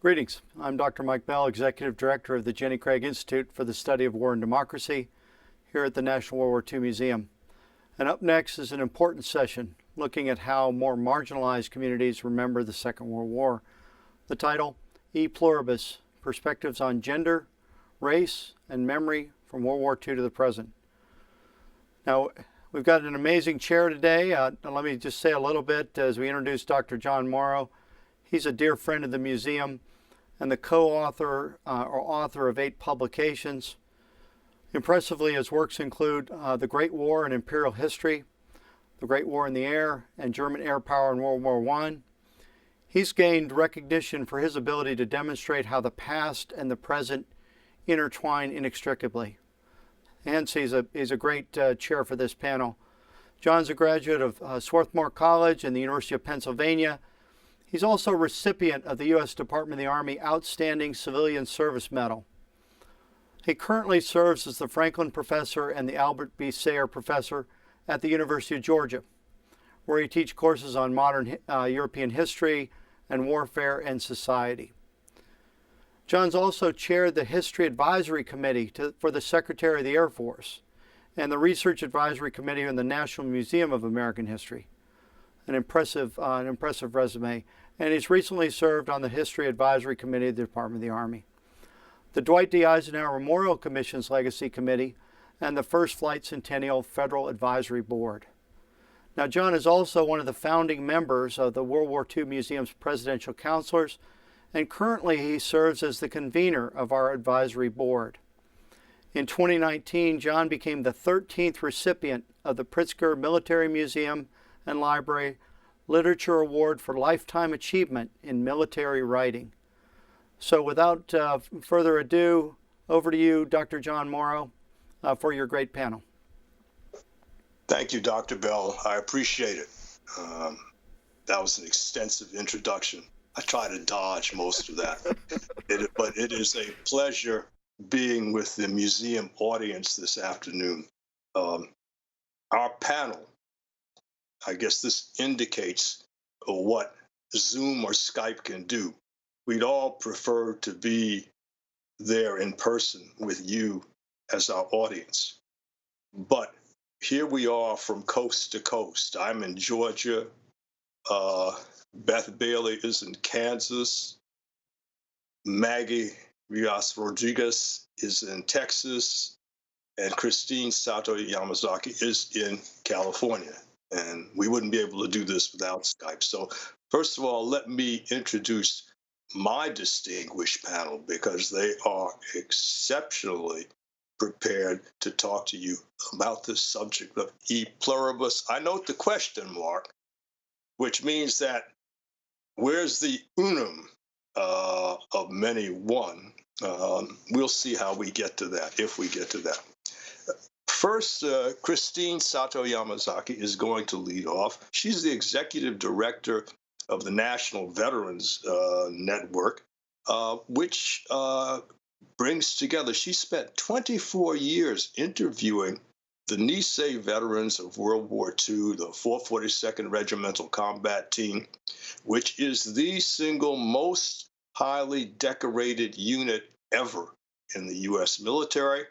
Greetings. I'm Dr. Mike Bell, Executive Director of the Jenny Craig Institute for the Study of War and Democracy here at the National World War II Museum. And up next is an important session looking at how more marginalized communities remember the Second World War. The title, E Pluribus, Perspectives on Gender, Race, and Memory from World War II to the Present. Now, we've got an amazing chair today. Let me just say a little bit as we introduce Dr. John Morrow. He's a dear friend of the museum and the co-author or author of 8 publications. Impressively, his works include The Great War and Imperial History, The Great War in the Air, and German Air Power in World War I. He's gained recognition for his ability to demonstrate how the past and the present intertwine inextricably. Hence, he's a great chair for this panel. John's a graduate of Swarthmore College and the University of Pennsylvania. He's also a recipient of the U.S. Department of the Army Outstanding Civilian Service Medal. He currently serves as the Franklin Professor and the Albert B. Sayre Professor at the University of Georgia, where he teaches courses on modern European history and warfare and society. John's also chaired the History Advisory Committee for the Secretary of the Air Force and the Research Advisory Committee in the National Museum of American History. An impressive resume, and he's recently served on the History Advisory Committee of the Department of the Army, the Dwight D. Eisenhower Memorial Commission's Legacy Committee, and the First Flight Centennial Federal Advisory Board. Now, John is also one of the founding members of the World War II Museum's Presidential Counselors, and currently he serves as the convener of our advisory board. In 2019, John became the 13th recipient of the Pritzker Military Museum and Library Literature Award for Lifetime Achievement in Military Writing. So without further ado, over to you, Dr. John Morrow, for your great panel. Thank you, Dr. Bell. I appreciate it. That was an extensive introduction. I try to dodge most of that, but it is a pleasure being with the museum audience this afternoon. Our panel, I guess this indicates what Zoom or Skype can do. We'd all prefer to be there in person with you as our audience. But here we are from coast to coast. I'm in Georgia. Beth Bailey is in Kansas. Maggie Rivas-Rodriguez is in Texas. And Christine Sato-Yamazaki is in California. And we wouldn't be able to do this without Skype. So first of all, let me introduce my distinguished panel because they are exceptionally prepared to talk to you about this subject of E Pluribus. I note the question mark, which means that where's the unum of many one? We'll see how we get to that, if we get to that. First, Christine Sato-Yamazaki is going to lead off. She's the executive director of the National Veterans Network, which brings together, she spent 24 years interviewing the Nisei veterans of World War II, the 442nd Regimental Combat Team, which is the single most highly decorated unit ever in the U.S. military,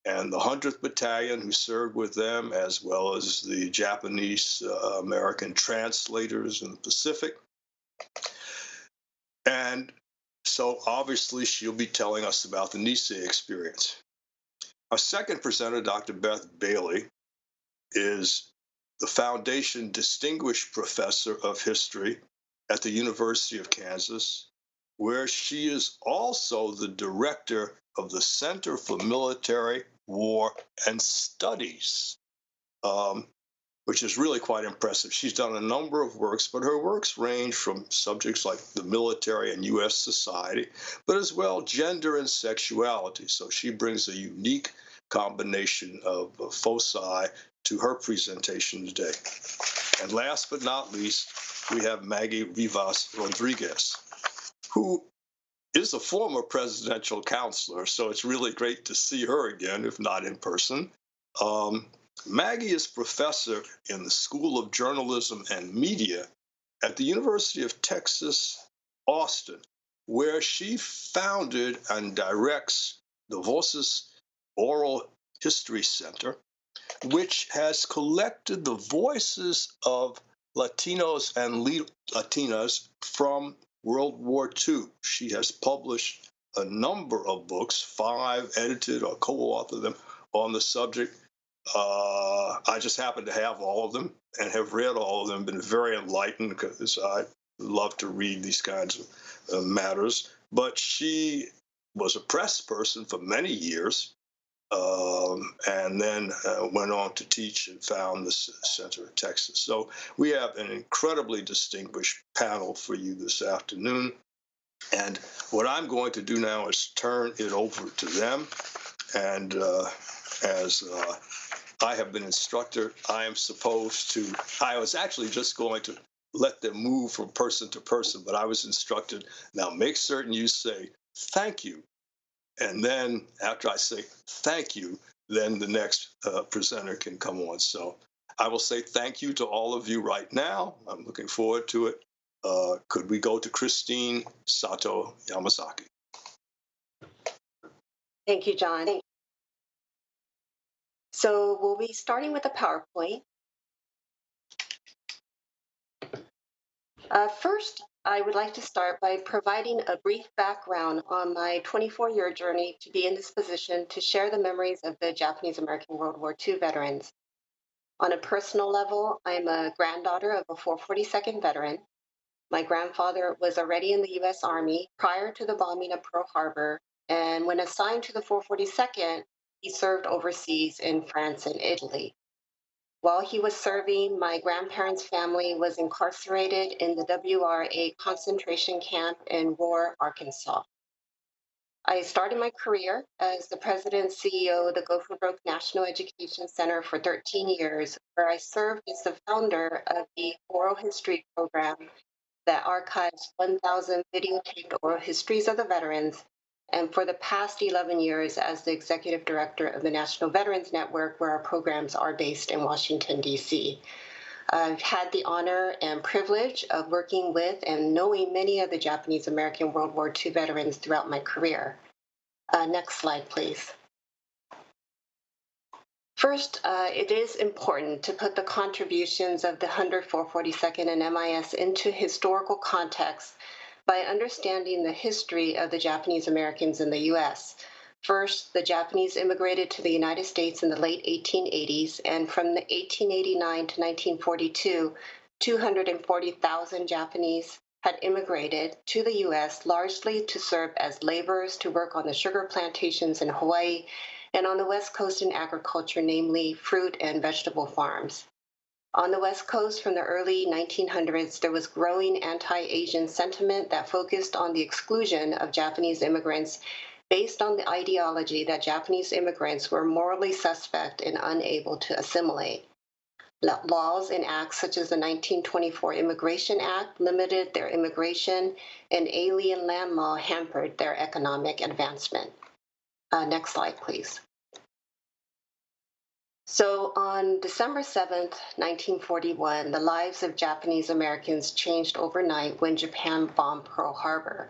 and the 100th Battalion who served with them, as well as the Japanese American translators in the Pacific. And so obviously she'll be telling us about the Nisei experience. Our second presenter, Dr. Beth Bailey, is the Foundation Distinguished Professor of History at the University of Kansas, where she is also the director of the Center for Military, War, and Studies, which is really quite impressive. She's done a number of works, but her works range from subjects like the military and U.S. society, but as well gender and sexuality. So she brings a unique combination of foci to her presentation today. And last but not least, we have Maggie Rivas-Rodriguez, who is a former presidential counselor, so it's really great to see her again, if not in person. Maggie is professor in the School of Journalism and Media at the University of Texas, Austin, where she founded and directs the Voces Oral History Center, which has collected the voices of Latinos and Latinas from World War II. She has published a number of books, 5 edited or co-authored them on the subject. I just happen to have all of them and have read all of them, been very enlightened because I love to read these kinds of matters. But she was a press person for many years, and then went on to teach and found this center in Texas. So we have an incredibly distinguished panel for you this afternoon. And what I'm going to do now is turn it over to them. And as I have been instructed, I was actually just going to let them move from person to person, but I was instructed, now make certain you say thank you. And then after I say thank you, then the next presenter can come on. So I will say thank you to all of you right now. I'm looking forward to it. Could we go to Christine Sato-Yamazaki? Thank you, John. So we'll be starting with a PowerPoint. First, I would like to start by providing a brief background on my 24-year journey to be in this position to share the memories of the Japanese American World War II veterans. On a personal level, I'm a granddaughter of a 442nd veteran. My grandfather was already in the U.S. Army prior to the bombing of Pearl Harbor, and when assigned to the 442nd, he served overseas in France and Italy. While he was serving, my grandparents' family was incarcerated in the wwII concentration camp in Roar, Arkansas. I started my career as the president and CEO of the Go for Broke National Education Center for 13 years, where I served as the founder of the oral history program that archives 1,000 videotaped oral histories of the veterans, and for the past 11 years as the executive director of the National Veterans Network, where our programs are based in Washington, D.C. I've had the honor and privilege of working with and knowing many of the Japanese American World War II veterans throughout my career. Next slide, please. First, it is important to put the contributions of the 10442nd and MIS into historical context by understanding the history of the Japanese Americans in the U.S. First, the Japanese immigrated to the United States in the late 1880s, and from 1889 to 1942, 240,000 Japanese had immigrated to the U.S. largely to serve as laborers to work on the sugar plantations in Hawaii and on the West Coast in agriculture, namely fruit and vegetable farms. On the West Coast from the early 1900s, there was growing anti-Asian sentiment that focused on the exclusion of Japanese immigrants based on the ideology that Japanese immigrants were morally suspect and unable to assimilate. Laws and acts such as the 1924 Immigration Act limited their immigration, and alien land law hampered their economic advancement. Next slide, please. So on December 7th, 1941, the lives of Japanese Americans changed overnight when Japan bombed Pearl Harbor.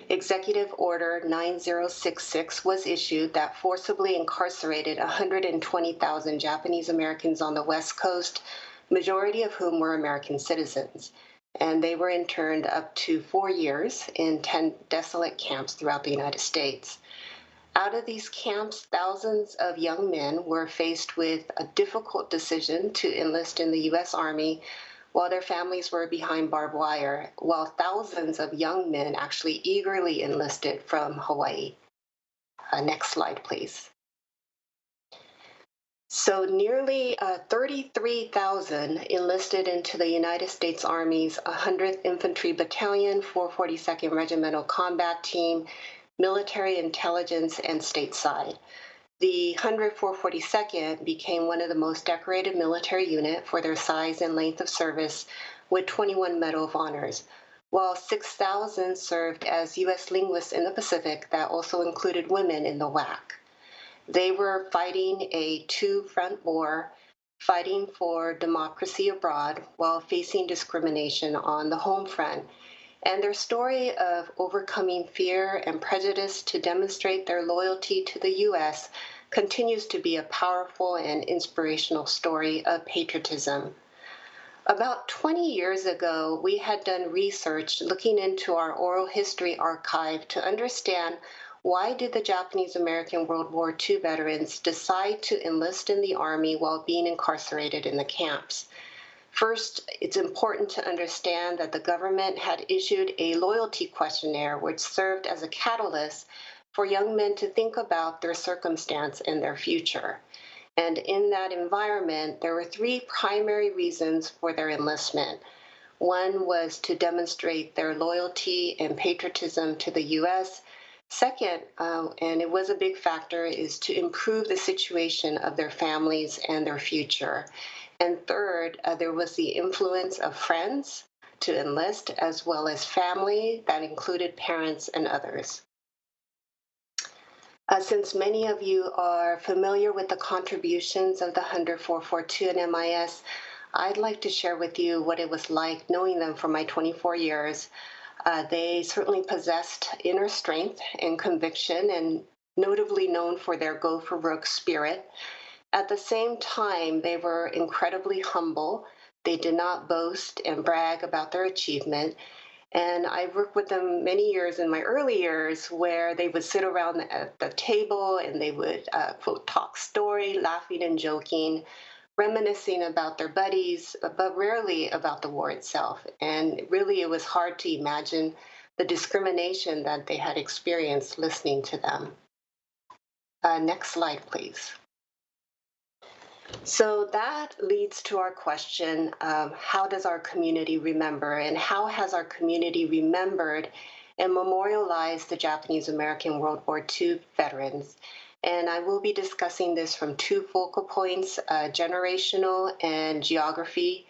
Executive Order 9066 was issued that forcibly incarcerated 120,000 Japanese Americans on the West Coast, majority of whom were American citizens. And they were interned up to 4 years in 10 desolate camps throughout the United States. Out of these camps, thousands of young men were faced with a difficult decision to enlist in the U.S. Army while their families were behind barbed wire, while thousands of young men actually eagerly enlisted from Hawaii. Next slide, please. So nearly 33,000 enlisted into the United States Army's 100th Infantry Battalion, 442nd Regimental Combat Team, military intelligence, and stateside. The 10442nd became one of the most decorated military units for their size and length of service, with 21 Medal of Honors, while 6,000 served as U.S. linguists in the Pacific that also included women in the WAC. They were fighting a two-front war, fighting for democracy abroad while facing discrimination on the home front. And their story of overcoming fear and prejudice to demonstrate their loyalty to the U.S. continues to be a powerful and inspirational story of patriotism. About 20 years ago, we had done research looking into our oral history archive to understand why did the Japanese American World War II veterans decide to enlist in the Army while being incarcerated in the camps. First, it's important to understand that the government had issued a loyalty questionnaire which served as a catalyst for young men to think about their circumstance and their future. And in that environment, there were three primary reasons for their enlistment. One was to demonstrate their loyalty and patriotism to the U.S. Second, and it was a big factor, is to improve the situation of their families and their future. And third, there was the influence of friends to enlist, as well as family that included parents and others. Since many of you are familiar with the contributions of the 100-442 and MIS, I'd like to share with you what it was like knowing them for my 24 years. They certainly possessed inner strength and conviction, and notably known for their go for broke spirit. At the same time, they were incredibly humble. They did not boast and brag about their achievement. And I worked with them many years in my early years where they would sit around at the table and they would, quote, talk story, laughing and joking, reminiscing about their buddies, but rarely about the war itself. And really, it was hard to imagine the discrimination that they had experienced listening to them. Next slide, please. So that leads to our question, how does our community remember, and how has our community remembered and memorialized the Japanese American World War II veterans? And I will be discussing this from two focal points, generational and geography,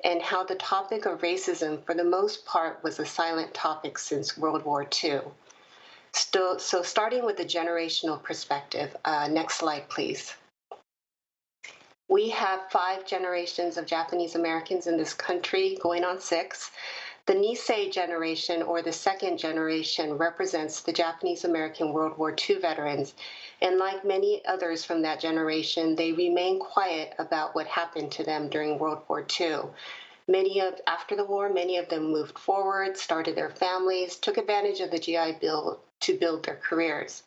and how the topic of racism, for the most part, was a silent topic since World War II. So starting with the generational perspective, next slide, please. We have 5 generations of Japanese Americans in this country, going on 6. The Nisei generation, or the second generation, represents the Japanese American World War II veterans. And like many others from that generation, they remain quiet about what happened to them during World War II. After the war, many of them moved forward, started their families, took advantage of the GI Bill to build their careers.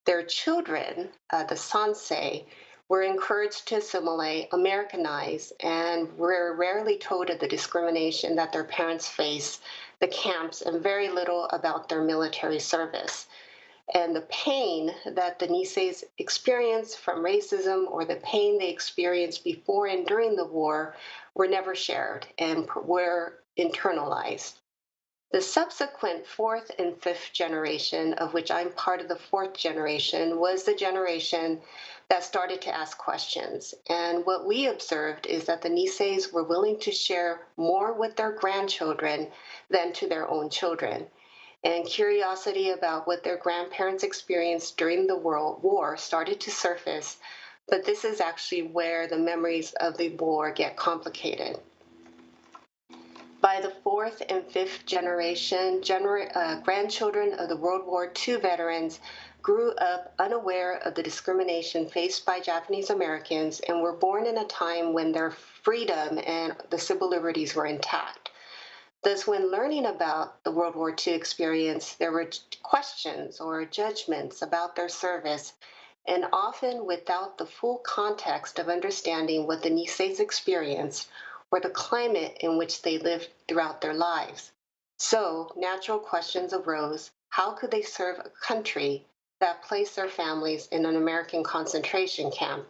Their children, the Sansei, were encouraged to assimilate, Americanize, and were rarely told of the discrimination that their parents faced, the camps, and very little about their military service. And the pain that the Niseis experienced from racism, or the pain they experienced before and during the war, were never shared and were internalized. The subsequent 4th and 5th generation, of which I'm part of the 4th generation, was the generation that started to ask questions. And what we observed is that the Niseis were willing to share more with their grandchildren than to their own children. And curiosity about what their grandparents experienced during the World War started to surface, but this is actually where the memories of the war get complicated. By the 4th and 5th generation, grandchildren of the World War II veterans grew up unaware of the discrimination faced by Japanese Americans and were born in a time when their freedom and the civil liberties were intact. Thus, when learning about the World War II experience, there were questions or judgments about their service, and often without the full context of understanding what the Niseis experienced or the climate in which they lived throughout their lives. So, natural questions arose. How could they serve a country that placed their families in an American concentration camp?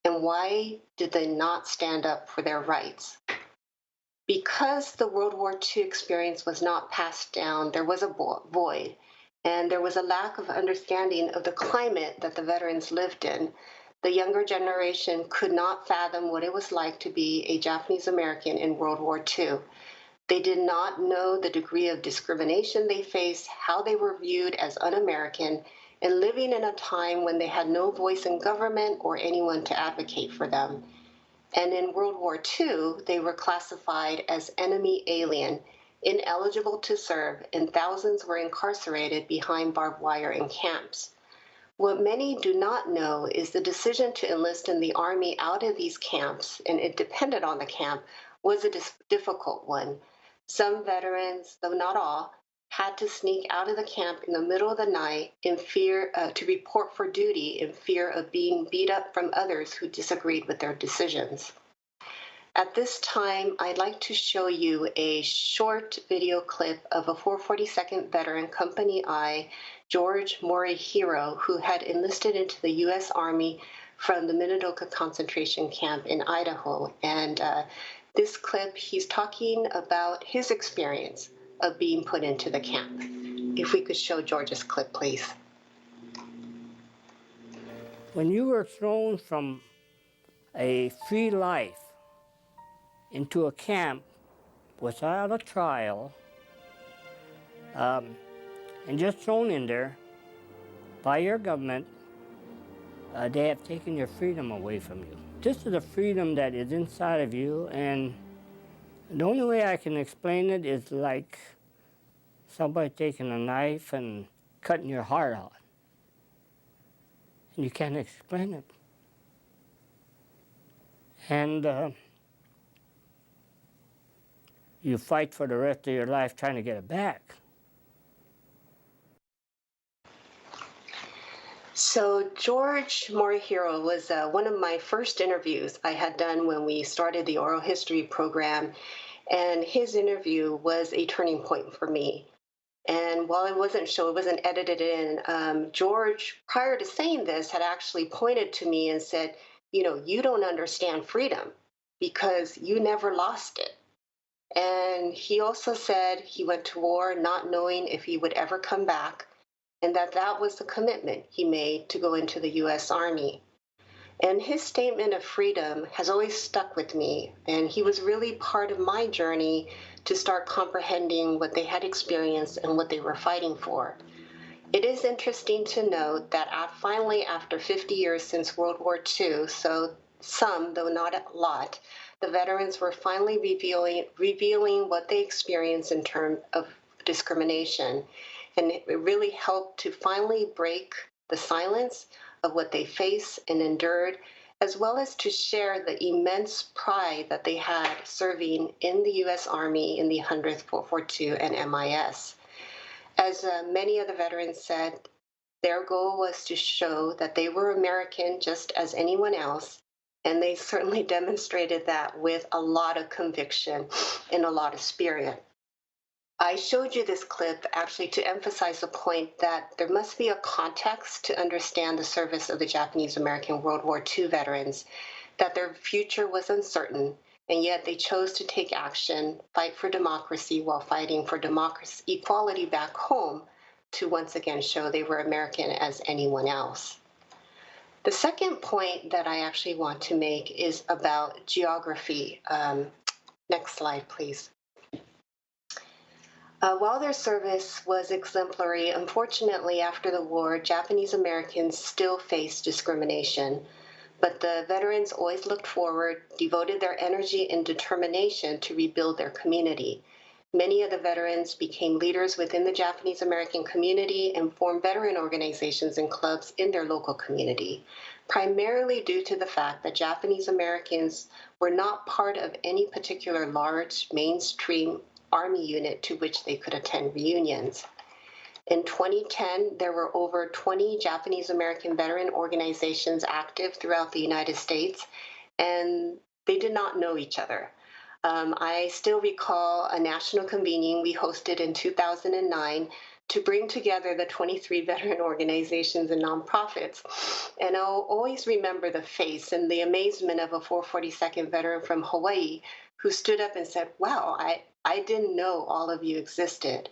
And why did they not stand up for their rights? Because the World War II experience was not passed down, there was a void, and there was a lack of understanding of the climate that the veterans lived in. The younger generation could not fathom what it was like to be a Japanese American in World War II. They did not know the degree of discrimination they faced, how they were viewed as un-American, and living in a time when they had no voice in government or anyone to advocate for them. And in World War II, they were classified as enemy alien, ineligible to serve, and thousands were incarcerated behind barbed wire in camps. What many do not know is the decision to enlist in the Army out of these camps, and it depended on the camp, was a difficult one. Some veterans, though not all, had to sneak out of the camp in the middle of the night in fear to report for duty in fear of being beat up from others who disagreed with their decisions. At this time, I'd like to show you a short video clip of a 442nd veteran, Company I, George Marihiro, who had enlisted into the U.S. Army from the Minidoka concentration camp in Idaho. And this clip, he's talking about his experience of being put into the camp. If we could show George's clip, please. When you were thrown from a free life into a camp without a trial, and just thrown in there by your government, they have taken your freedom away from you. This is a freedom that is inside of you, and the only way I can explain it is like somebody taking a knife and cutting your heart out. And you can't explain it. And you fight for the rest of your life trying to get it back. So George Marihiro was one of my first interviews I had done when we started the oral history program, and his interview was a turning point for me. And while it wasn't edited in, George, prior to saying this, had actually pointed to me and said, you don't understand freedom because you never lost it. And he also said he went to war not knowing if he would ever come back, and that was the commitment he made to go into the U.S. Army. And his statement of freedom has always stuck with me, and he was really part of my journey to start comprehending what they had experienced and what they were fighting for. It is interesting to note that finally, after 50 years since World War II, so some, though not a lot, the veterans were finally revealing what they experienced in terms of discrimination. And it really helped to finally break the silence of what they faced and endured, as well as to share the immense pride that they had serving in the U.S. Army in the 100th, 442, and MIS. As many of the veterans said, their goal was to show that they were American just as anyone else, and they certainly demonstrated that with a lot of conviction and a lot of spirit. I showed you this clip actually to emphasize the point that there must be a context to understand the service of the Japanese American World War II veterans, that their future was uncertain, and yet they chose to take action, fight for democracy while fighting for democracy, equality back home, to once again show they were American as anyone else. The second point that I actually want to make is about geography. Next slide, please. While their service was exemplary, unfortunately, after the war, Japanese Americans still faced discrimination. But the veterans always looked forward, devoted their energy and determination to rebuild their community. Many of the veterans became leaders within the Japanese American community and formed veteran organizations and clubs in their local community, primarily due to the fact that Japanese Americans were not part of any particular large mainstream Army unit to which they could attend reunions. In 2010, there were over 20 Japanese American veteran organizations active throughout the United States, and they did not know each other. I still recall a national convening we hosted in 2009 to bring together the 23 veteran organizations and nonprofits. And I'll always remember the face and the amazement of a 442nd veteran from Hawaii who stood up and said, "Wow, I didn't know all of you existed."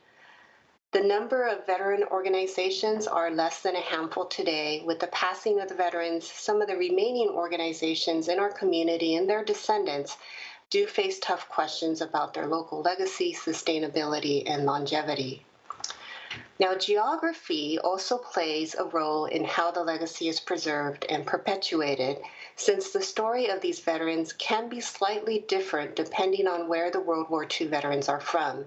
The number of veteran organizations are less than a handful today. With the passing of the veterans, some of the remaining organizations in our community and their descendants do face tough questions about their local legacy, sustainability, and longevity. Now, geography also plays a role in how the legacy is preserved and perpetuated, since the story of these veterans can be slightly different depending on where the World War II veterans are from.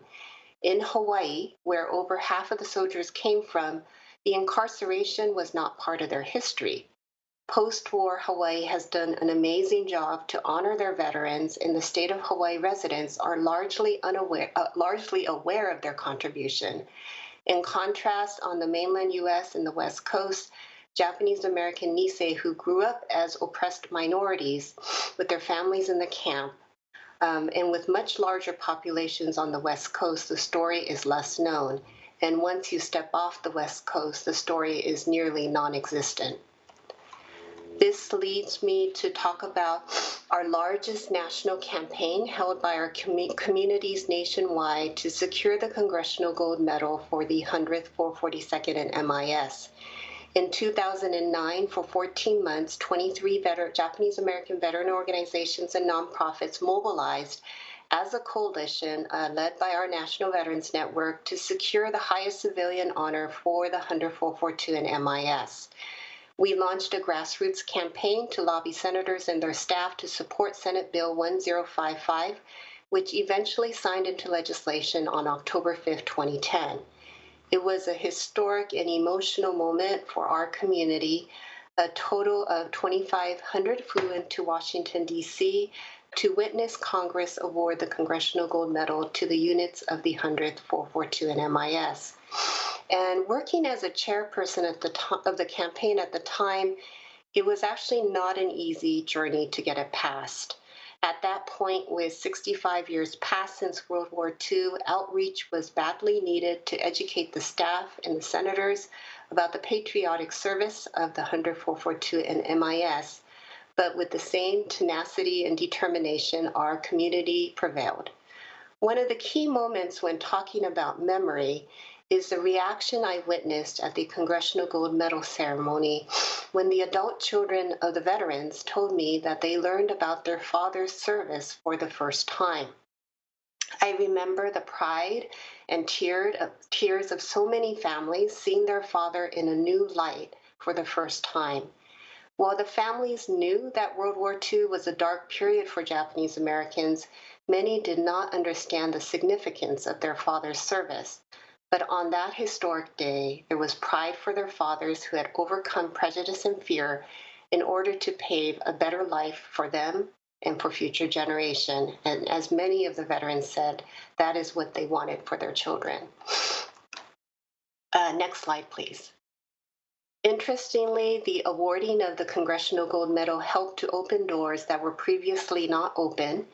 In Hawaii, where over half of the soldiers came from, the incarceration was not part of their history. Post-war Hawaii has done an amazing job to honor their veterans, and the state of Hawaii residents are largely aware of their contribution. In contrast, on the mainland U.S. and the West Coast, Japanese American Nisei who grew up as oppressed minorities with their families in the camp, and with much larger populations on the West Coast, the story is less known. And once you step off the West Coast, the story is nearly non-existent. This leads me to talk about our largest national campaign held by our communities nationwide to secure the Congressional Gold Medal for the 100th 442nd and MIS. In 2009, for 14 months, 23 Japanese American veteran organizations and nonprofits mobilized as a coalition led by our National Veterans Network to secure the highest civilian honor for the 100th 442 and MIS. We launched a grassroots campaign to lobby senators and their staff to support Senate Bill 1055, which eventually signed into legislation on October 5, 2010. It was a historic and emotional moment for our community. A total of 2,500 flew into Washington, D.C. to witness Congress award the Congressional Gold Medal to the units of the 100th 442 and MIS. And working as a chairperson of the campaign at the time, it was actually not an easy journey to get it passed. At that point, with 65 years past since World War II, outreach was badly needed to educate the staff and the senators about the patriotic service of the 100th 442 and MIS. But with the same tenacity and determination, our community prevailed. One of the key moments when talking about memory is the reaction I witnessed at the Congressional Gold Medal ceremony when the adult children of the veterans told me that they learned about their father's service for the first time. I remember the pride and tears of so many families seeing their father in a new light for the first time. While the families knew that World War II was a dark period for Japanese Americans, many did not understand the significance of their father's service. But on that historic day, there was pride for their fathers who had overcome prejudice and fear in order to pave a better life for them and for future generations. And as many of the veterans said, that is what they wanted for their children. Next slide, please. Interestingly, the awarding of the Congressional Gold Medal helped to open doors that were previously not open.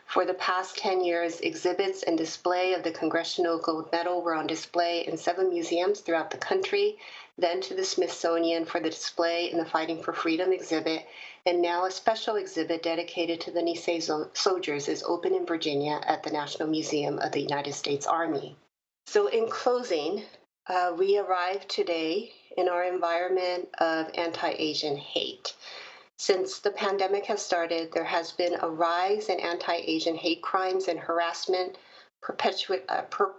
For the past 10 years, exhibits and display of the Congressional Gold Medal were on display in 7 museums throughout the country, then to the Smithsonian for the display in the Fighting for Freedom exhibit, and now a special exhibit dedicated to the Nisei soldiers is open in Virginia at the National Museum of the United States Army. So in closing, we arrived today in our environment of anti-Asian hate. Since the pandemic has started, there has been a rise in anti-Asian hate crimes and harassment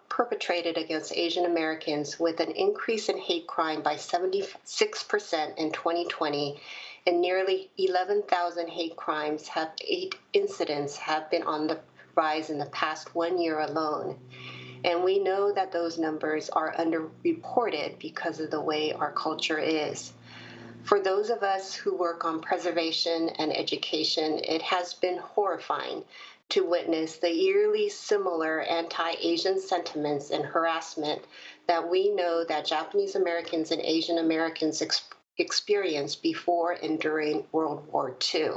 perpetrated against Asian Americans, with an increase in hate crime by 76% in 2020, and nearly 11,000 hate incidents have been on the rise in the past 1 year alone. And we know that those numbers are underreported because of the way our culture is. For those of us who work on preservation and education, it has been horrifying to witness the eerily similar anti-Asian sentiments and harassment that we know that Japanese Americans and Asian Americans experienced before and during World War II.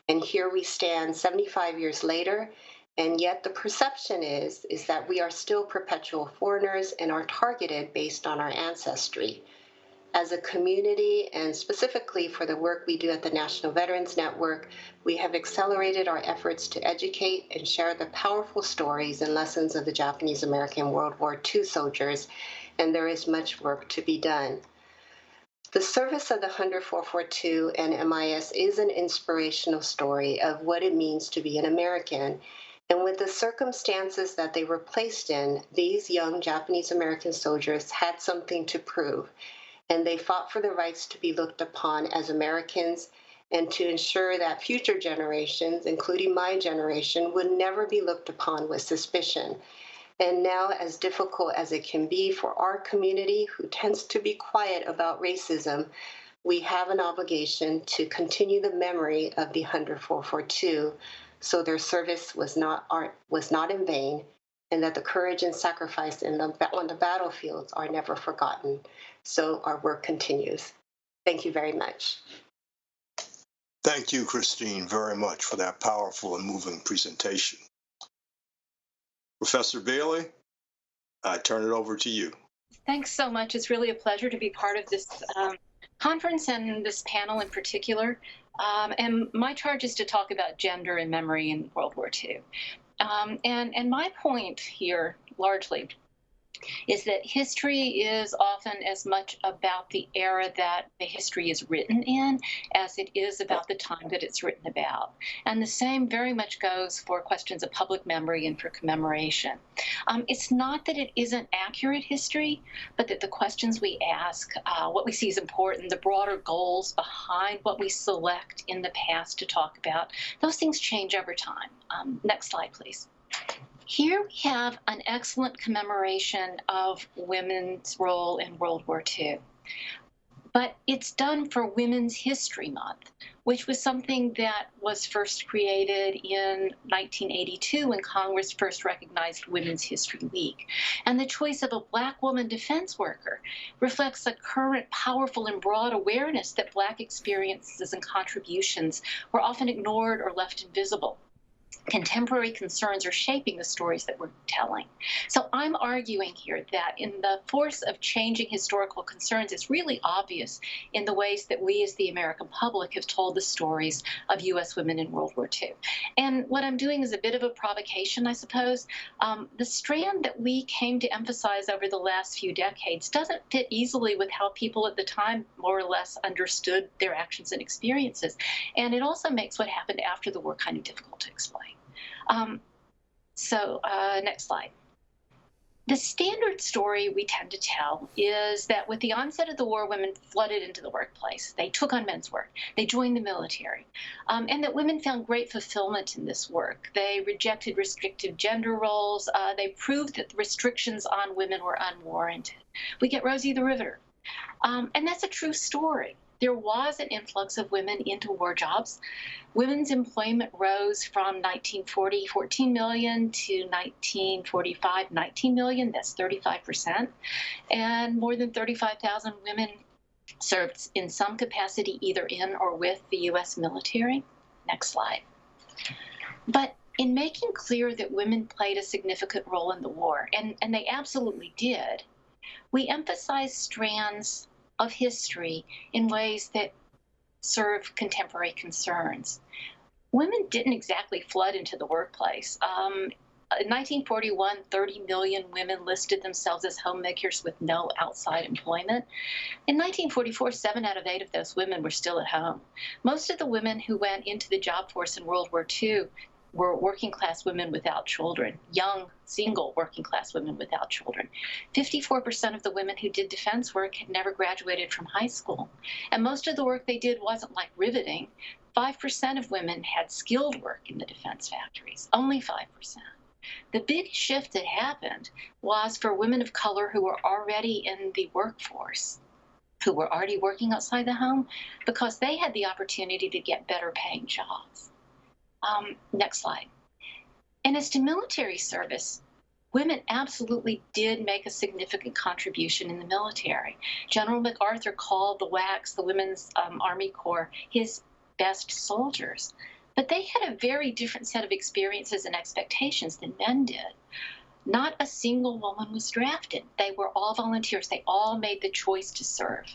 And here we stand 75 years later, and yet the perception is that we are still perpetual foreigners and are targeted based on our ancestry. As a community, and specifically for the work we do at the National Veterans Network, we have accelerated our efforts to educate and share the powerful stories and lessons of the Japanese American World War II soldiers, and there is much work to be done. The service of the 100th 442 and MIS is an inspirational story of what it means to be an American. And with the circumstances that they were placed in, these young Japanese American soldiers had something to prove. And they fought for the rights to be looked upon as Americans and to ensure that future generations, including my generation, would never be looked upon with suspicion. And now, as difficult as it can be for our community, who tends to be quiet about racism, we have an obligation to continue the memory of the 100-442, so their service was not in vain, and that the courage and sacrifice on the battlefields are never forgotten. So our work continues. Thank you very much. Thank you, Christine, very much for that powerful and moving presentation. Professor Bailey, I turn it over to you. Thanks so much. It's really a pleasure to be part of this conference and this panel in particular. And my charge is to talk about gender and memory in World War II. And my point here, largely, is that history is often as much about the era that the history is written in as it is about the time that it's written about. And the same very much goes for questions of public memory and for commemoration. It's not that it isn't accurate history, but that the questions we ask, what we see is important, the broader goals behind what we select in the past to talk about, those things change over time. Next slide, please. Here we have an excellent commemoration of women's role in World War II. But it's done for Women's History Month, which was something that was first created in 1982 when Congress first recognized Women's History Week. And the choice of a Black woman defense worker reflects a current powerful and broad awareness that Black experiences and contributions were often ignored or left invisible. Contemporary concerns are shaping the stories that we're telling. So I'm arguing here that in the force of changing historical concerns, it's really obvious in the ways that we as the American public have told the stories of U.S. women in World War II. And what I'm doing is a bit of a provocation, I suppose. The strand that we came to emphasize over the last few decades doesn't fit easily with how people at the time more or less understood their actions and experiences. And it also makes what happened after the war kind of difficult to explain. Next slide. The standard story we tend to tell is that with the onset of the war, women flooded into the workplace. They took on men's work. They joined the military. And that women found great fulfillment in this work. They rejected restrictive gender roles. They proved that the restrictions on women were unwarranted. We get Rosie the Riveter. And that's a true story. There was an influx of women into war jobs. Women's employment rose from 1940, 14 million to 1945, 19 million. That's 35%. And more than 35,000 women served in some capacity either in or with the U.S. military. Next slide. But in making clear that women played a significant role in the war, and they absolutely did, we emphasize strands of history in ways that serve contemporary concerns. Women didn't exactly flood into the workplace. In 1941, 30 million women listed themselves as homemakers with no outside employment. In 1944, 7 out of 8 of those women were still at home. Most of the women who went into the job force in World War II were working-class women without children, young, single working-class women without children. 54% of the women who did defense work had never graduated from high school. And most of the work they did wasn't like riveting. 5% of women had skilled work in the defense factories, only 5%. The big shift that happened was for women of color who were already in the workforce, who were already working outside the home, because they had the opportunity to get better paying jobs. Next slide. And as to military service, women absolutely did make a significant contribution in the military. General MacArthur called the WACs, the Women's Army Corps, his best soldiers. But they had a very different set of experiences and expectations than men did. Not a single woman was drafted. They were all volunteers. They all made the choice to serve.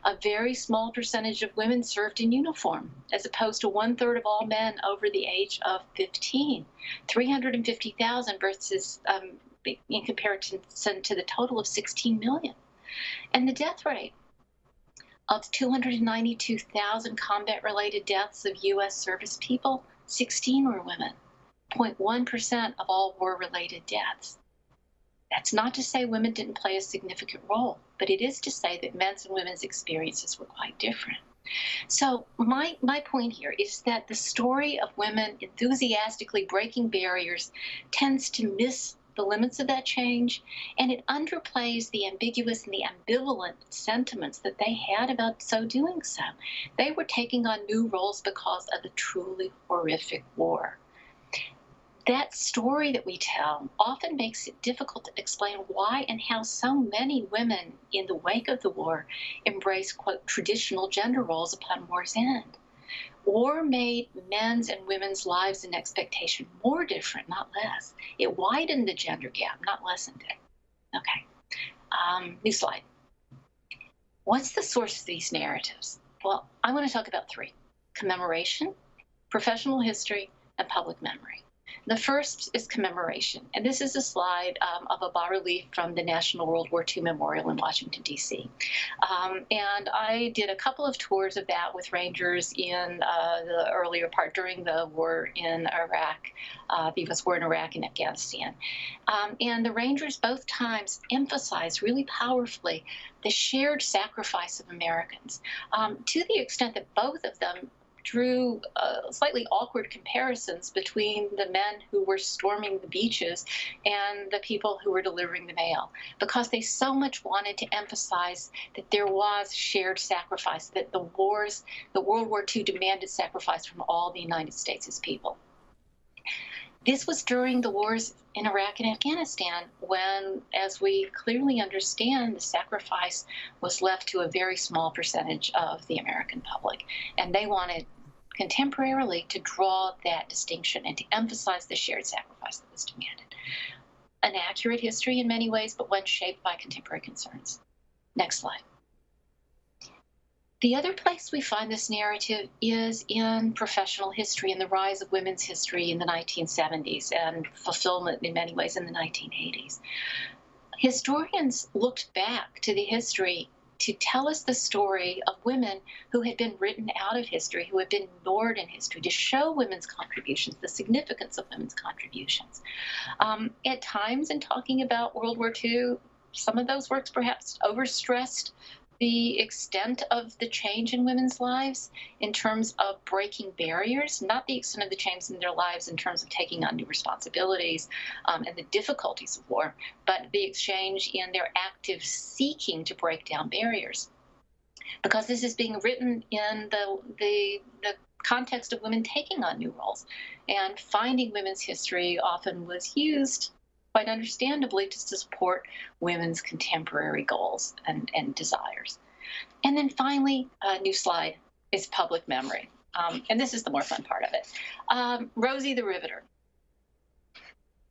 A very small percentage of women served in uniform, as opposed to 1/3 of all men over the age of 15. 350,000 versus, in comparison to the total of 16 million. And the death rate of 292,000 combat-related deaths of U.S. service people, 16 were women, 0.1% of all war-related deaths. That's not to say women didn't play a significant role, but it is to say that men's and women's experiences were quite different. So my point here is that the story of women enthusiastically breaking barriers tends to miss the limits of that change, and it underplays the ambiguous and the ambivalent sentiments that they had about doing so. They were taking on new roles because of the truly horrific war. That story that we tell often makes it difficult to explain why and how so many women in the wake of the war embraced, quote, traditional gender roles upon war's end. War made men's and women's lives and expectation more different, not less. It widened the gender gap, not lessened it. Okay, new slide. What's the source of these narratives? Well, I want to talk about three: commemoration, professional history, and public memory. The first is commemoration, and this is a slide of a bas-relief from the National World War II Memorial in Washington, D.C. And I did a couple of tours of that with Rangers in the earlier part during the war in Iraq, the U.S. war in Iraq and Afghanistan. And the Rangers both times emphasized really powerfully the shared sacrifice of Americans, to the extent that both of them drew slightly awkward comparisons between the men who were storming the beaches and the people who were delivering the mail, because they so much wanted to emphasize that there was shared sacrifice, that the World War II demanded sacrifice from all the United States' people. This was during the wars in Iraq and Afghanistan when, as we clearly understand, the sacrifice was left to a very small percentage of the American public. And they wanted contemporarily to draw that distinction and to emphasize the shared sacrifice that was demanded. An accurate history in many ways, but one shaped by contemporary concerns. Next slide. The other place we find this narrative is in professional history and the rise of women's history in the 1970s and fulfillment in many ways in the 1980s. Historians looked back to the history to tell us the story of women who had been written out of history, who had been ignored in history, to show women's contributions, the significance of women's contributions. At times in talking about World War II, some of those works perhaps overstressed the extent of the change in women's lives in terms of breaking barriers, not the extent of the change in their lives in terms of taking on new responsibilities and the difficulties of war, but the exchange in their active seeking to break down barriers. Because this is being written in the context of women taking on new roles, and finding women's history often was used quite understandably to support women's contemporary goals and desires. And then finally, a new slide is public memory. And this is the more fun part of it. Rosie the Riveter.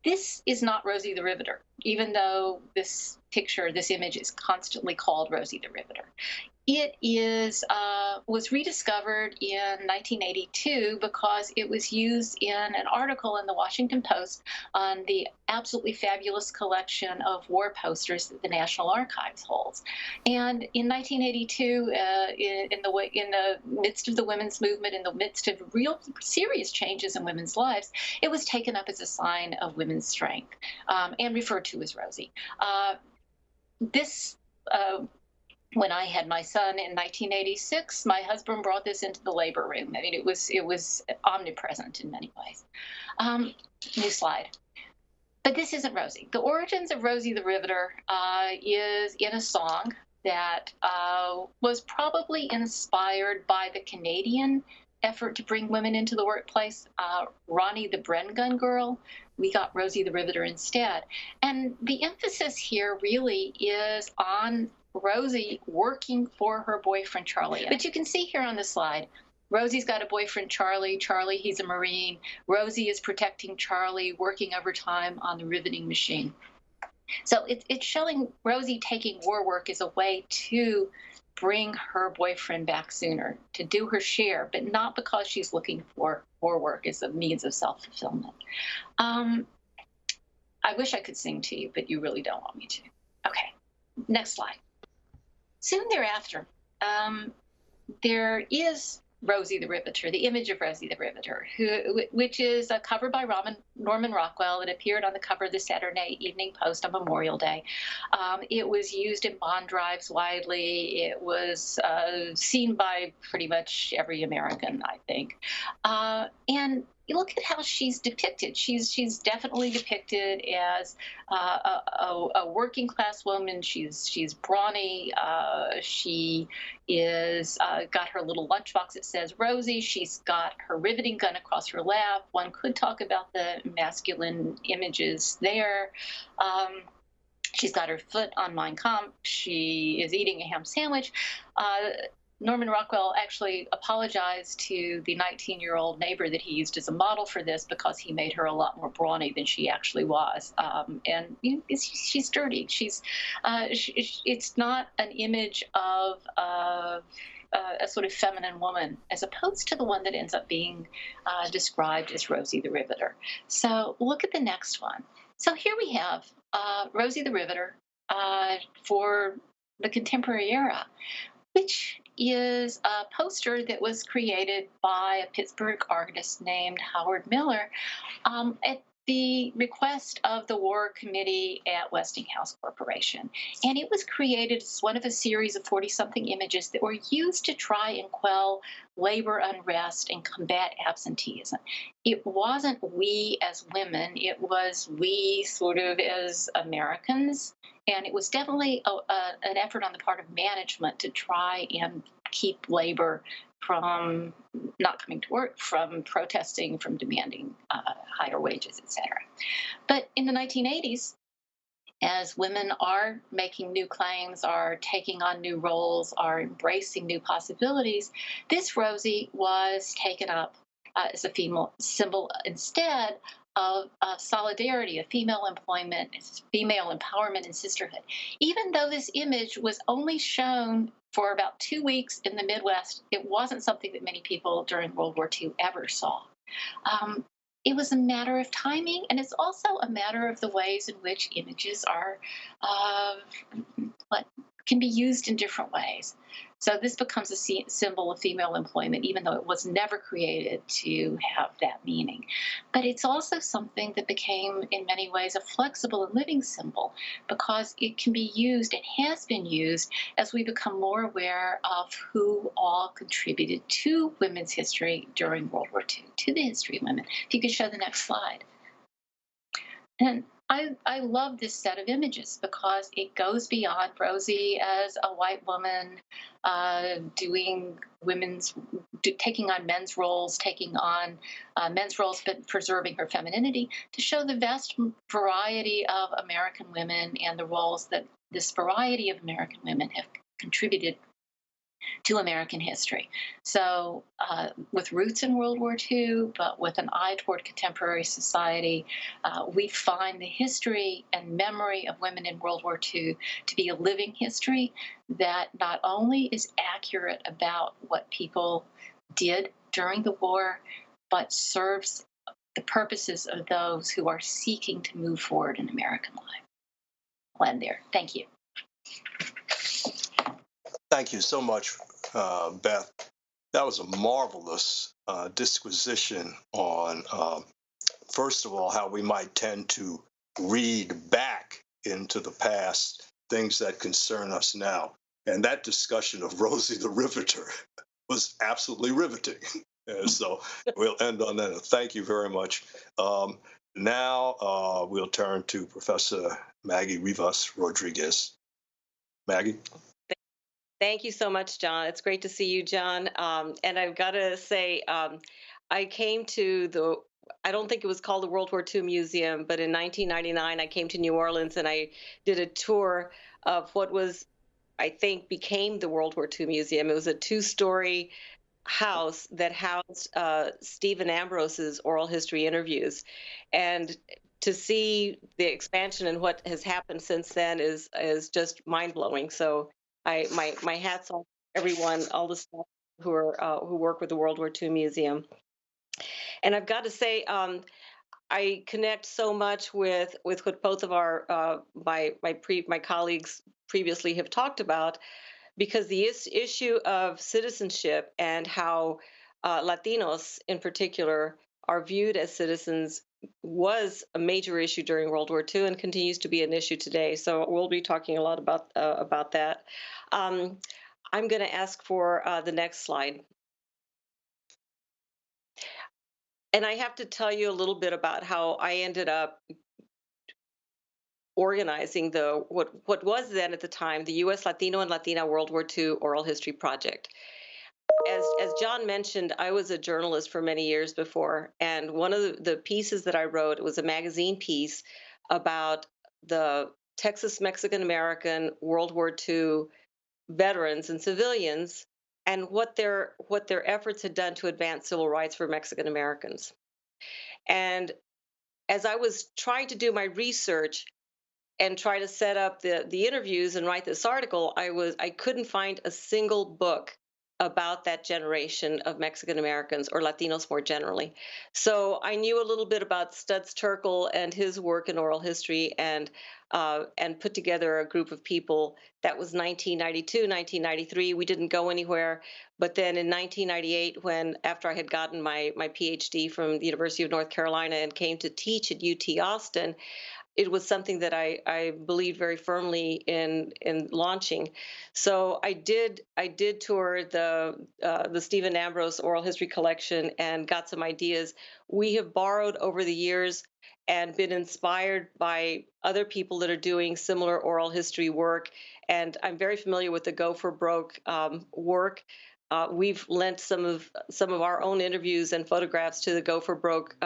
This is not Rosie the Riveter, even though this picture, this image is constantly called Rosie the Riveter. It was rediscovered in 1982 because it was used in an article in the Washington Post on the absolutely fabulous collection of war posters that the National Archives holds. And in 1982, in the midst of the women's movement, in the midst of real serious changes in women's lives, it was taken up as a sign of women's strength and referred to as Rosie. When I had my son in 1986, my husband brought this into the labor room. I mean, it was omnipresent in many ways. New slide. But this isn't Rosie. The origins of Rosie the Riveter is in a song that was probably inspired by the Canadian effort to bring women into the workplace. Ronnie the Bren Gun Girl, we got Rosie the Riveter instead. And the emphasis here really is on Rosie working for her boyfriend, Charlie. But you can see here on the slide, Rosie's got a boyfriend, Charlie. Charlie, he's a Marine. Rosie is protecting Charlie, working overtime on the riveting machine. So it's showing Rosie taking war work as a way to bring her boyfriend back sooner, to do her share, but not because she's looking for war work as a means of self-fulfillment. I wish I could sing to you, but you really don't want me to. Okay, next slide. Soon thereafter, there is Rosie the Riveter, the image of Rosie the Riveter, which is a cover by Norman Rockwell. It appeared on the cover of the Saturday Evening Post on Memorial Day. It was used in bond drives widely. It was seen by pretty much every American, I think. And you look at how she's depicted. She's definitely depicted as a working class woman. She's brawny. She is got her little lunchbox that says Rosie. She's got her riveting gun across her lap. One could talk about the masculine images there. She's got her foot on Mein Kampf. She is eating a ham sandwich. Norman Rockwell actually apologized to the 19-year-old neighbor that he used as a model for this because he made her a lot more brawny than she actually was. And you know, she's dirty. It's not an image of a sort of feminine woman, as opposed to the one that ends up being described as Rosie the Riveter. So look at the next one. So here we have Rosie the Riveter for the contemporary era, which is a poster that was created by a Pittsburgh artist named Howard Miller at the request of the War Committee at Westinghouse Corporation. And it was created as one of a series of 40-something images that were used to try and quell labor unrest and combat absenteeism. It wasn't we as women, it was we sort of as Americans. And it was definitely an effort on the part of management to try and keep labor from not coming to work, from protesting, from demanding higher wages, et cetera. But in the 1980s, as women are making new claims, are taking on new roles, are embracing new possibilities, this Rosie was taken up as a female symbol instead of solidarity, of female employment, female empowerment, and sisterhood. Even though this image was only shown for about 2 weeks in the Midwest, it wasn't something that many people during World War II ever saw. It was a matter of timing, and it's also a matter of the ways in which images are can be used in different ways. So this becomes a symbol of female employment, even though it was never created to have that meaning. But it's also something that became, in many ways, a flexible and living symbol because it can be used and has been used as we become more aware of who all contributed to women's history during World War II, to the history of women. If you could show the next slide. And I love this set of images because it goes beyond Rosie as a white woman taking on men's roles, but preserving her femininity, to show the vast variety of American women and the roles that this variety of American women have contributed to American history. So with roots in World War II, but with an eye toward contemporary society, we find the history and memory of women in World War II to be a living history that not only is accurate about what people did during the war, but serves the purposes of those who are seeking to move forward in American life. I'll end there. Thank you. Thank you so much, Beth. That was a marvelous disquisition on, first of all, how we might tend to read back into the past things that concern us now. And that discussion of Rosie the Riveter was absolutely riveting. So we'll end on that. Thank you very much. Now we'll turn to Professor Maggie Rivas-Rodriguez. Maggie? Thank you so much, John. It's great to see you, John. And I've got to say, I came to I don't think it was called the World War II Museum, but in 1999, I came to New Orleans and I did a tour of what was, I think, became the World War II Museum. It was a 2-story house that housed Stephen Ambrose's oral history interviews. And to see the expansion and what has happened since then is just mind-blowing. So my hats off to everyone, all the staff who work with the World War II Museum. And I've got to say, I connect so much with what both of our my colleagues previously have talked about, because the issue of citizenship and how Latinos in particular are viewed as citizens was a major issue during World War II and continues to be an issue today. So we'll be talking a lot about that. I'm going to ask for the next slide. And I have to tell you a little bit about how I ended up organizing what was then at the time the U.S. Latino and Latina World War II Oral History Project. As John mentioned, I was a journalist for many years before, and one of the pieces that I wrote was a magazine piece about the Texas Mexican American World War II veterans and civilians, and what their efforts had done to advance civil rights for Mexican Americans. And as I was trying to do my research and try to set up the interviews and write this article, I couldn't find a single book about that generation of Mexican Americans or Latinos more generally. So I knew a little bit about Studs Terkel and his work in oral history, and put together a group of people. That was 1992, 1993. We didn't go anywhere, but then in 1998, when after I had gotten my PhD from the University of North Carolina and came to teach at UT Austin, it was something that I believed very firmly in launching. So I did tour the Stephen Ambrose Oral History Collection and got some ideas. We have borrowed over the years and been inspired by other people that are doing similar oral history work. And I'm very familiar with the Go for Broke work. We've lent some of our own interviews and photographs to the Go for Broke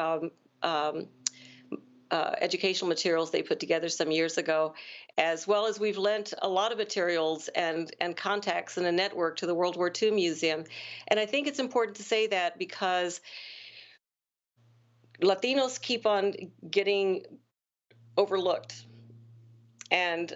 educational materials they put together some years ago, as well as we've lent a lot of materials and contacts and a network to the World War II Museum. And I think it's important to say that because Latinos keep on getting overlooked. And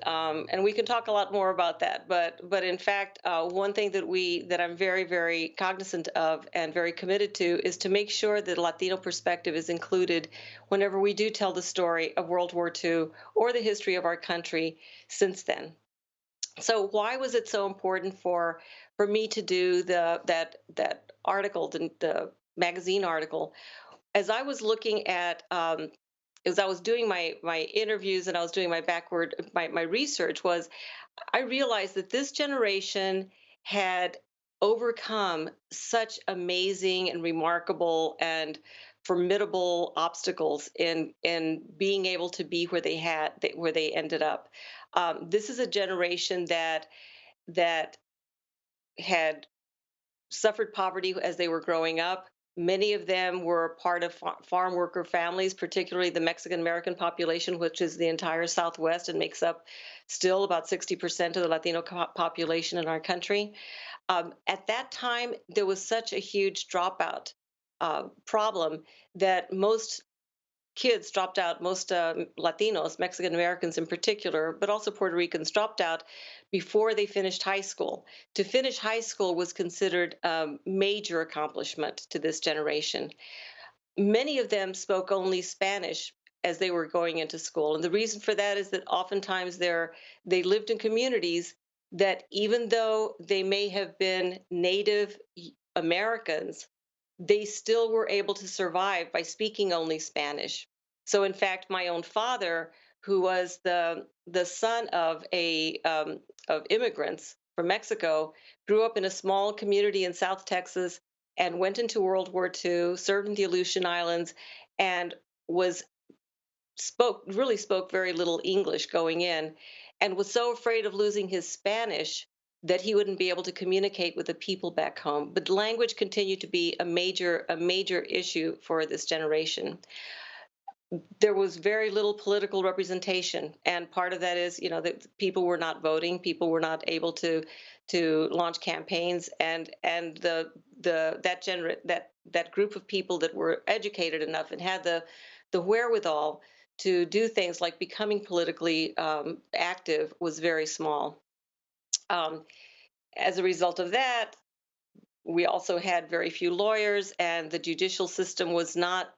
we can talk a lot more about that, but in fact, one thing that I'm very, very cognizant of and very committed to is to make sure that Latino perspective is included whenever we do tell the story of World War II or the history of our country since then. So why was it so important for me to do that article, the magazine article? As I was looking at as I was doing my interviews and I was doing my research, was I realized that this generation had overcome such amazing and remarkable and formidable obstacles in being able to be where they ended up. This is a generation that had suffered poverty as they were growing up. Many of them were part of farm worker families, particularly the Mexican American population, which is the entire Southwest and makes up still about 60% of the Latino population in our country. At that time, there was such a huge dropout problem that most kids dropped out. Most Latinos, Mexican Americans in particular, but also Puerto Ricans, dropped out before they finished high school. To finish high school was considered a major accomplishment to this generation. Many of them spoke only Spanish as they were going into school. And the reason for that is that oftentimes they lived in communities that, even though they may have been Native Americans, they still were able to survive by speaking only Spanish. So, in fact, my own father, who was the son of of immigrants from Mexico, grew up in a small community in South Texas and went into World War II, served in the Aleutian Islands, and was spoke very little English going in, and was so afraid of losing his Spanish that he wouldn't be able to communicate with the people back home. But language continued to be a major issue for this generation. There was very little political representation, and part of that is, that people were not voting, people were not able to launch campaigns, and that group of people that were educated enough and had the wherewithal to do things like becoming politically active was very small. As a result of that, we also had very few lawyers, and the judicial system was not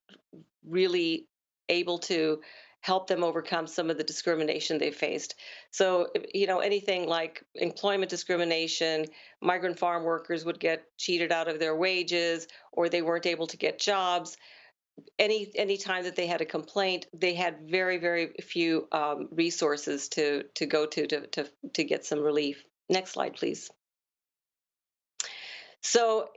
really able to help them overcome some of the discrimination they faced. So, anything like employment discrimination, migrant farm workers would get cheated out of their wages, or they weren't able to get jobs. Any time that they had a complaint, they had very, very few resources to go to get some relief. Next slide, please. So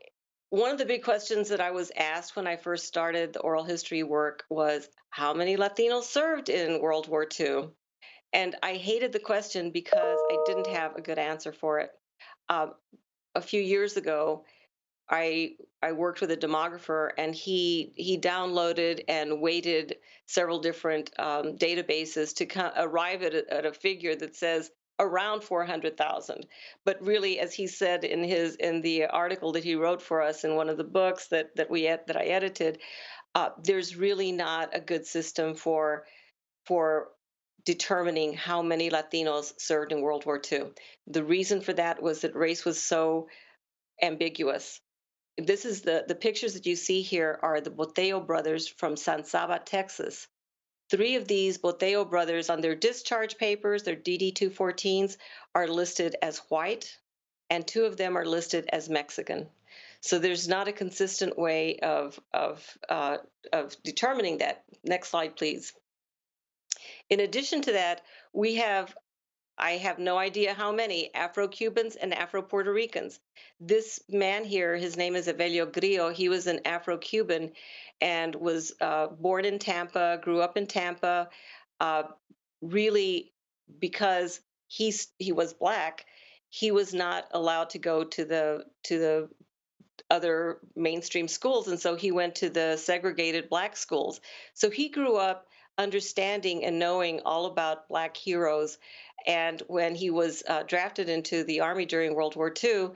one of the big questions that I was asked when I first started the oral history work was how many Latinos served in World War II? And I hated the question because I didn't have a good answer for it. Um, a few years ago, I worked with a demographer, and he downloaded and weighted several different databases to arrive at a figure that says around 400,000. But really, as he said in the article that he wrote for us in one of the books that I edited, there's really not a good system for determining how many Latinos served in World War II. The reason for that was that race was so ambiguous. This is the pictures that you see here are the Boteo brothers from San Saba, Texas. Three of these Boteo brothers on their discharge papers, their DD-214s, are listed as white, and two of them are listed as Mexican. So there's not a consistent way of determining that. Next slide, please. In addition to that, I have no idea how many Afro-Cubans and Afro-Puerto Ricans. This man here, his name is Evelio Grillo. He was an Afro-Cuban and was born in Tampa, grew up in Tampa. Uh, really, because he was black, he was not allowed to go to the other mainstream schools, and so he went to the segregated black schools. So he grew up understanding and knowing all about black heroes. And when he was drafted into the army during World War II,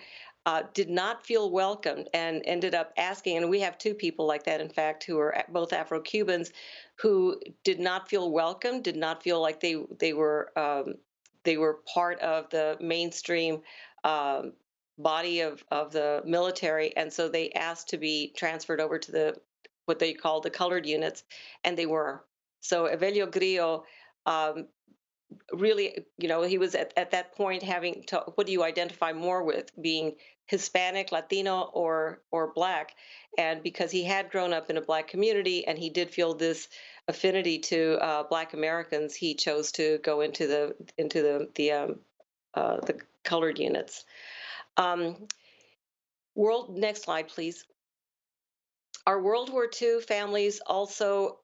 did not feel welcomed and ended up asking. And we have two people like that, in fact, who are both Afro-Cubans, who did not feel welcome, did not feel like they were part of the mainstream body of the military, and so they asked to be transferred over to what they call the colored units, and they were. So Evelio Grillo, really, he was at that point having to, what do you identify more with, being Hispanic, Latino, or black? And because he had grown up in a black community and he did feel this affinity to black Americans, he chose to go into the colored units. Next slide, please. Our World War II families also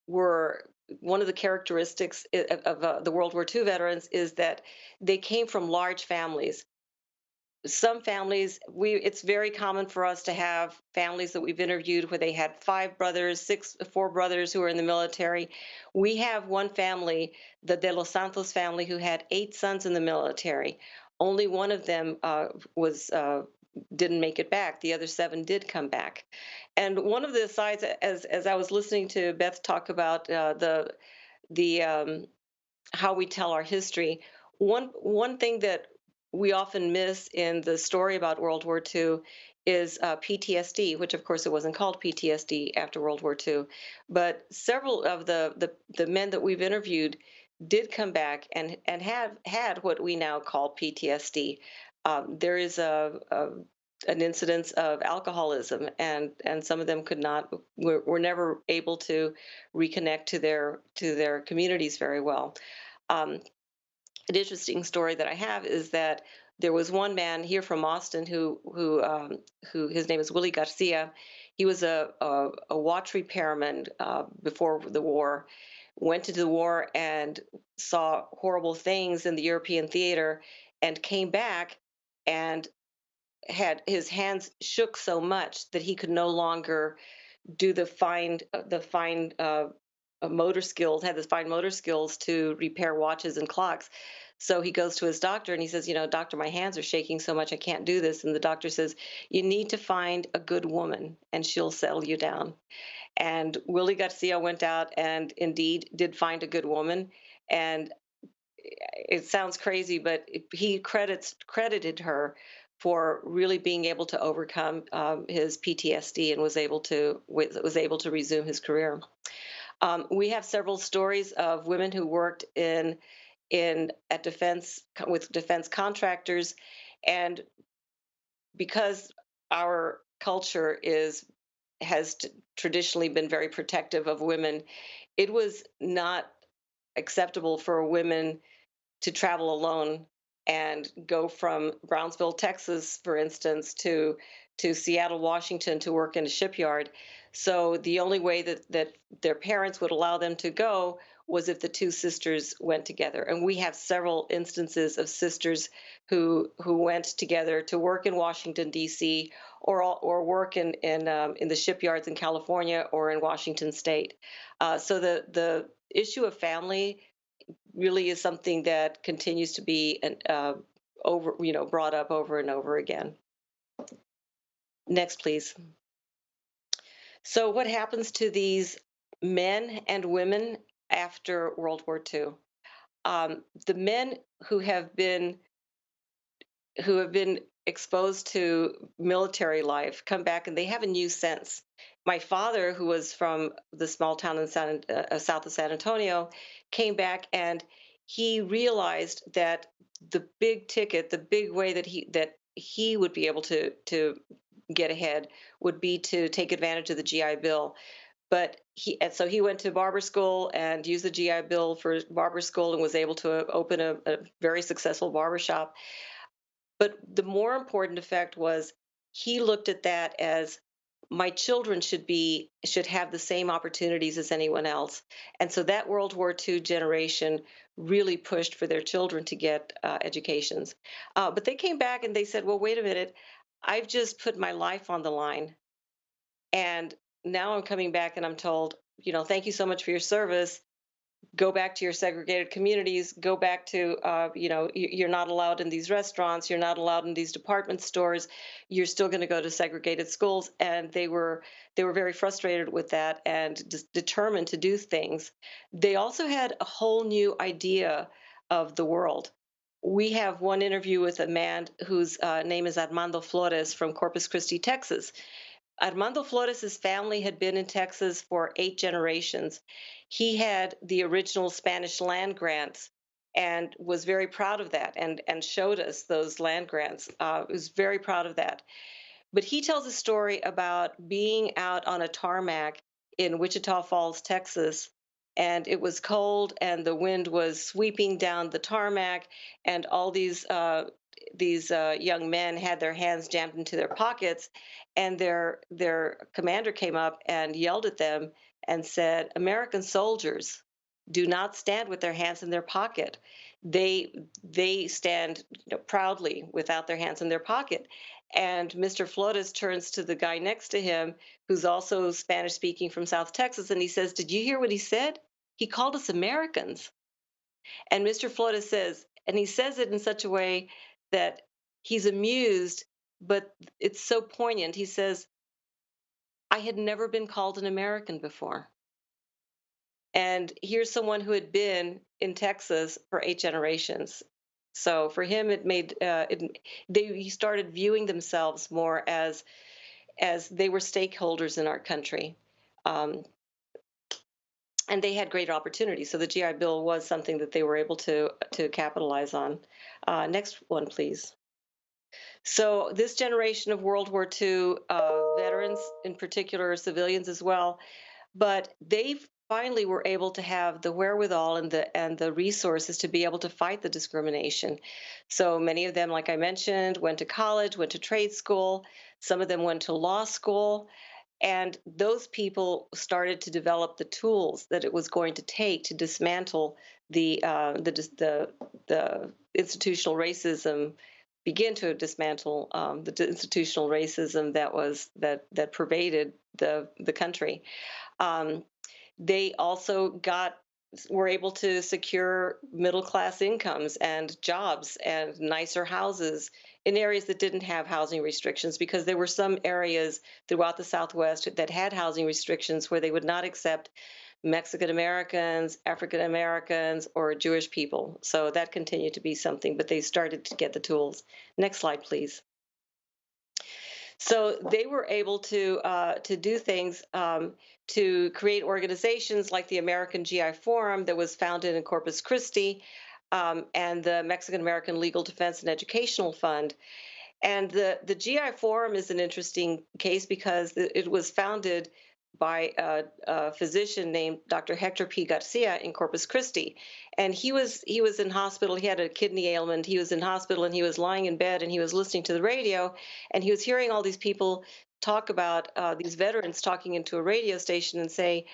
were one of the characteristics of the World War II veterans is that they came from large families. Some families, it's very common for us to have families that we've interviewed where they had four brothers who were in the military. We have one family, the De Los Santos family, who had 8 sons in the military. Only one of them didn't make it back. The other 7 did come back. And one of the sides, as I was listening to Beth talk about how we tell our history, one thing that we often miss in the story about World War II is PTSD, which of course it wasn't called PTSD after World War II, but several of the men that we've interviewed did come back and have had what we now call PTSD. There is an incidence of alcoholism, and some of them were never able to reconnect to their communities very well. An interesting story that I have is that there was one man here from Austin who his name is Willie Garcia. He was a watch repairman before the war. Went to the war and saw horrible things in the European theater, and came back and had his hands shook so much that he could no longer do the fine motor skills, had the fine motor skills to repair watches and clocks. So he goes to his doctor and he says, doctor, my hands are shaking so much I can't do this. And the doctor says, you need to find a good woman and she'll settle you down. And Willie Garcia went out and indeed did find a good woman. And it sounds crazy, but he credited her for really being able to overcome his PTSD and was able to resume his career. We have several stories of women who worked with defense contractors, and because our culture has traditionally been very protective of women, it was not acceptable for women to travel alone and go from Brownsville, Texas, for instance, to Seattle, Washington to work in a shipyard. So the only way that their parents would allow them to go was if the two sisters went together. And we have several instances of sisters who went together to work in Washington D.C. or work in the shipyards in California or in Washington State. So the issue of family really is something that continues to be brought up over and over again. Next, please. So what happens to these men and women after World War II? The men who have been exposed to military life come back and they have a new sense. My father, who was from the small town in south of San Antonio, came back and he realized that the big ticket, the big way that he would be able to get ahead would be to take advantage of the GI Bill. But so he went to barber school and used the GI Bill for barber school and was able to open a very successful barber shop. But the more important effect was he looked at that as my children should have the same opportunities as anyone else. And so that World War II generation really pushed for their children to get educations. But they came back and they said, well, wait a minute, I've just put my life on the line. And now I'm coming back and I'm told, thank you so much for your service. Go back to your segregated communities, go back to, you're not allowed in these restaurants, you're not allowed in these department stores, you're still going to go to segregated schools. And they were very frustrated with that and determined to do things. They also had a whole new idea of the world. We have one interview with a man whose name is Armando Flores from Corpus Christi, Texas. Armando Flores' family had been in Texas for 8 generations. He had the original Spanish land grants and was very proud of that and showed us those land grants. Was very proud of that. But he tells a story about being out on a tarmac in Wichita Falls, Texas, and it was cold and the wind was sweeping down the tarmac, and all these young men had their hands jammed into their pockets, and their commander came up and yelled at them and said, "American soldiers do not stand with their hands in their pocket. They stand proudly without their hands in their pocket." And Mr. Flores turns to the guy next to him, who's also Spanish speaking from South Texas, and he says, "Did you hear what he said? He called us Americans." And Mr. Flores says, and he says it in such a way that he's amused, but it's so poignant. He says, "I had never been called an American before." And here's someone who had been in Texas for 8 generations. So for him, it made he started viewing themselves more as they were stakeholders in our country. And they had greater opportunities. So the GI Bill was something that they were able to capitalize on. Next one, please. So this generation of World War II veterans, in particular civilians as well, but they finally were able to have the wherewithal and the resources to be able to fight the discrimination. So many of them, like I mentioned, went to college, went to trade school. Some of them went to law school. And those people started to develop the tools that it was going to take to dismantle the institutional racism, begin to dismantle the institutional racism that pervaded the country. They also were able to secure middle class incomes and jobs and nicer houses in areas that didn't have housing restrictions, because there were some areas throughout the Southwest that had housing restrictions where they would not accept Mexican Americans, African Americans, or Jewish people. So that continued to be something, but they started to get the tools. Next slide, please. So they were able to do things, to create organizations like the American GI Forum that was founded in Corpus Christi, and the Mexican American Legal Defense and Educational Fund. And the GI Forum is an interesting case because it was founded by a physician named Dr. Hector P. Garcia in Corpus Christi. And he was in hospital. He had a kidney ailment. He was in hospital and he was lying in bed and he was listening to the radio and he was hearing all these people talk about these veterans talking into a radio station and say,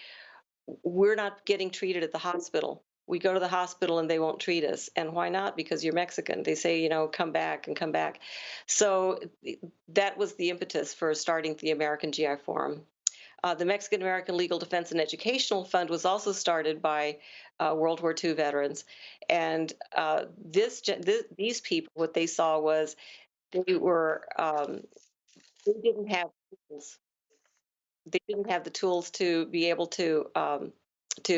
we're not getting treated at the hospital. We go to the hospital and they won't treat us. And why not? Because you're Mexican. They say, come back and come back. So that was the impetus for starting the American GI Forum. The Mexican American Legal Defense and Educational Fund was also started by World War II veterans. And these people, what they saw was they didn't have tools. They didn't have the tools to be able to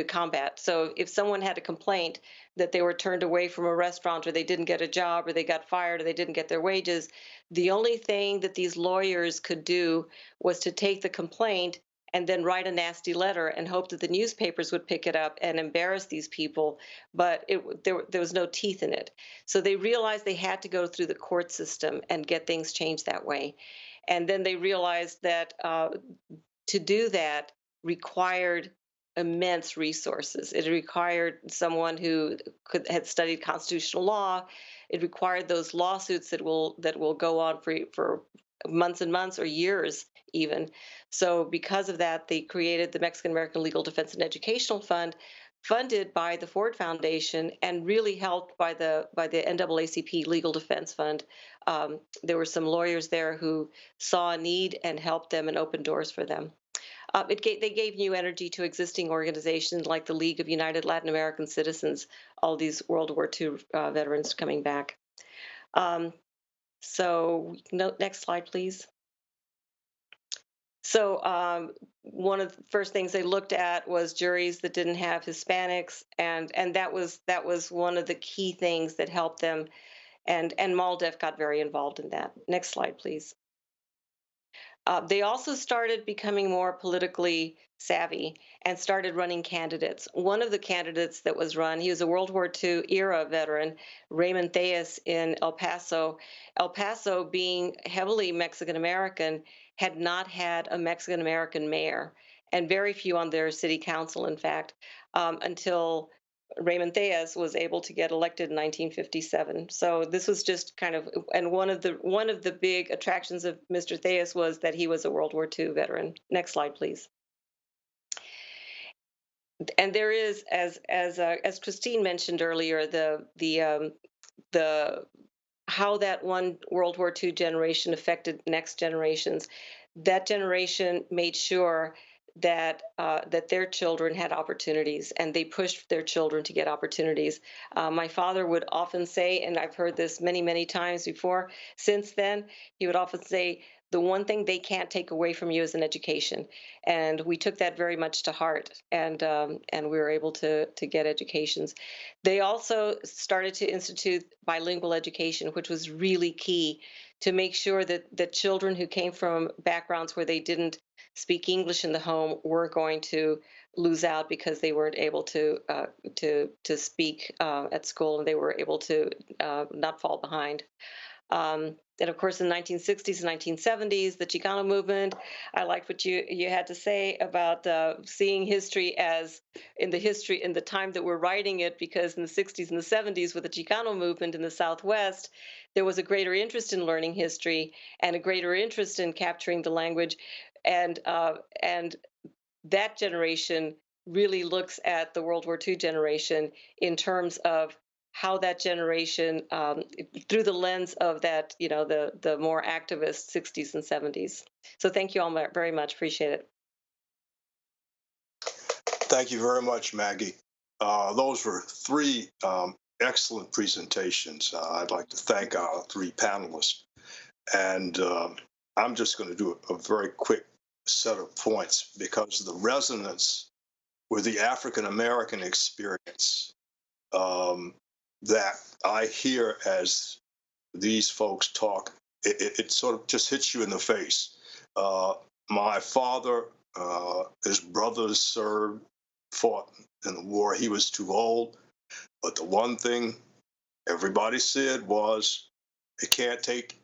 combat. So if someone had a complaint that they were turned away from a restaurant or they didn't get a job or they got fired or they didn't get their wages, the only thing that these lawyers could do was to take the complaint and then write a nasty letter and hope that the newspapers would pick it up and embarrass these people. But there was no teeth in it. So they realized they had to go through the court system and get things changed that way. And then they realized that to do that required immense resources. It required someone who had studied constitutional law. It required those lawsuits that will go on for months and months or years even. So because of that, they created the Mexican American Legal Defense and Educational Fund, funded by the Ford Foundation and really helped by the NAACP Legal Defense Fund. There were some lawyers there who saw a need and helped them and opened doors for them. They gave new energy to existing organizations like the League of United Latin American Citizens, all these World War II veterans coming back. Next slide, please. So one of the first things they looked at was juries that didn't have Hispanics, and that was one of the key things that helped them. And MALDEF got very involved in that. Next slide, please. They also started becoming more politically savvy and started running candidates. One of the candidates that was run, he was a World War II era veteran, Raymond Theus in El Paso. El Paso, being heavily Mexican American, had not had a Mexican American mayor, and very few on their city council, in fact, until Raymond Theus was able to get elected in 1957. So this was just kind of, and one of the big attractions of Mr. Theus was that he was a World War II veteran. Next slide, please. And there is, as Christine mentioned earlier, the how that one World War II generation affected next generations. That generation made sure that their children had opportunities, and they pushed their children to get opportunities. My father would often say, and I've heard this many, many times before, since then, he would often say, the one thing they can't take away from you is an education. And we took that very much to heart, and we were able to get educations. They also started to institute bilingual education, which was really key to make sure that children who came from backgrounds where they didn't speak English in the home were going to lose out because they weren't able to speak at school, and they were able to not fall behind. And of course, in the 1960s and 1970s, the Chicano movement. I liked what you had to say about seeing history as in the time that we're writing it, because in the 60s and the 70s, with the Chicano movement in the Southwest, there was a greater interest in learning history and a greater interest in capturing the language, and that generation really looks at the World War II generation in terms of how that generation, through the lens of that, the more activist 60s and 70s. So thank you all very much. Appreciate it. Thank you very much, Maggie. Those were three excellent presentations. I'd like to thank our three panelists. And I'm just going to do a very quick set of points, because the resonance with the African American experience that I hear as these folks talk, it sort of just hits you in the face. My father, his brothers served, fought in the war. He was too old. But the one thing everybody said was, it can't take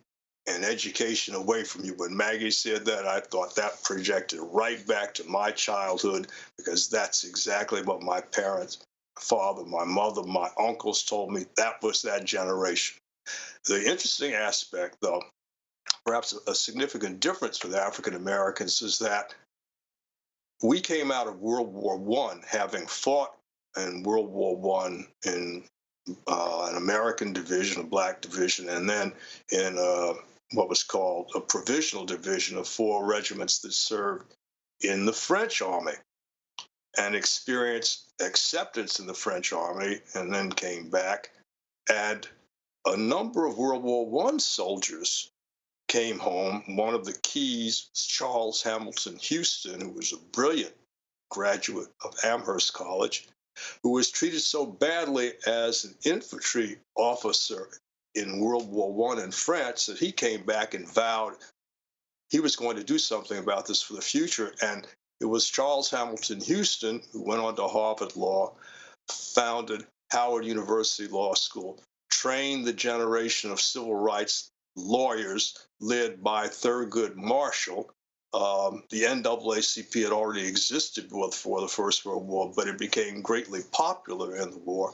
and education away from you. When Maggie said that, I thought that projected right back to my childhood, because that's exactly what my parents, my father, my mother, my uncles told me. That was that generation. The interesting aspect, though, perhaps a significant difference for the African Americans, is that we came out of World War I having fought in World War I in an American division, a black division, and then in what was called a provisional division of 4 regiments that served in the French army, and experienced acceptance in the French army, and then came back. And a number of World War I soldiers came home. One of the keys, Charles Hamilton Houston, who was a brilliant graduate of Amherst College, who was treated so badly as an infantry officer in World War I in France that he came back and vowed he was going to do something about this for the future. And it was Charles Hamilton Houston, who went on to Harvard Law, founded Howard University Law School, trained the generation of civil rights lawyers led by Thurgood Marshall. The NAACP had already existed before the First World War, but it became greatly popular in the war.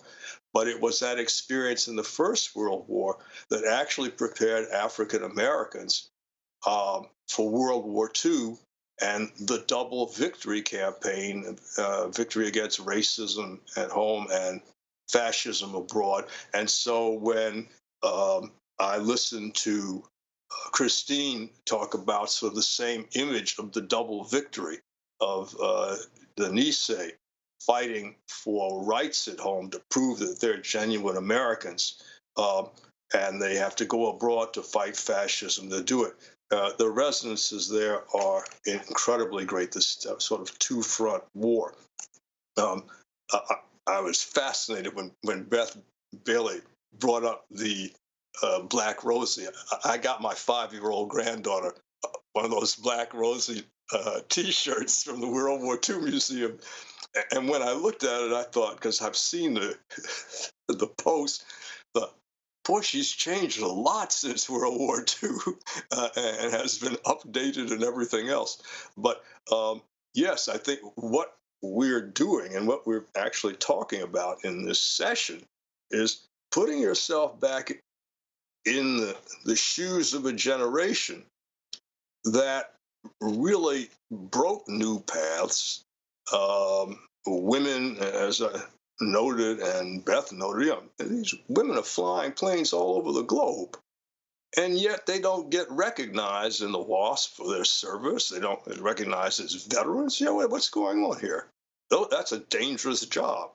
But it was that experience in the First World War that actually prepared African Americans for World War II and the double victory campaign, victory against racism at home and fascism abroad. And so when I listened to Christine talk about sort of the same image of the double victory of the Nisei fighting for rights at home to prove that they're genuine Americans, and they have to go abroad to fight fascism to do it. The resonances there are incredibly great, this sort of two-front war. I was fascinated when Beth Bailey brought up the Black Rosie. I got my 5-year-old granddaughter one of those Black Rosie T-shirts from the World War II Museum. And when I looked at it, I thought, because I've seen the post, boy, she's changed a lot since World War II and has been updated and everything else. But yes, I think what we're doing and what we're actually talking about in this session is putting yourself back in the shoes of a generation that really broke new paths. Women, as I noted and Beth noted, these women are flying planes all over the globe, and yet they don't get recognized in the WASP for their service. They don't get recognized as veterans. What's going on here? That's a dangerous job,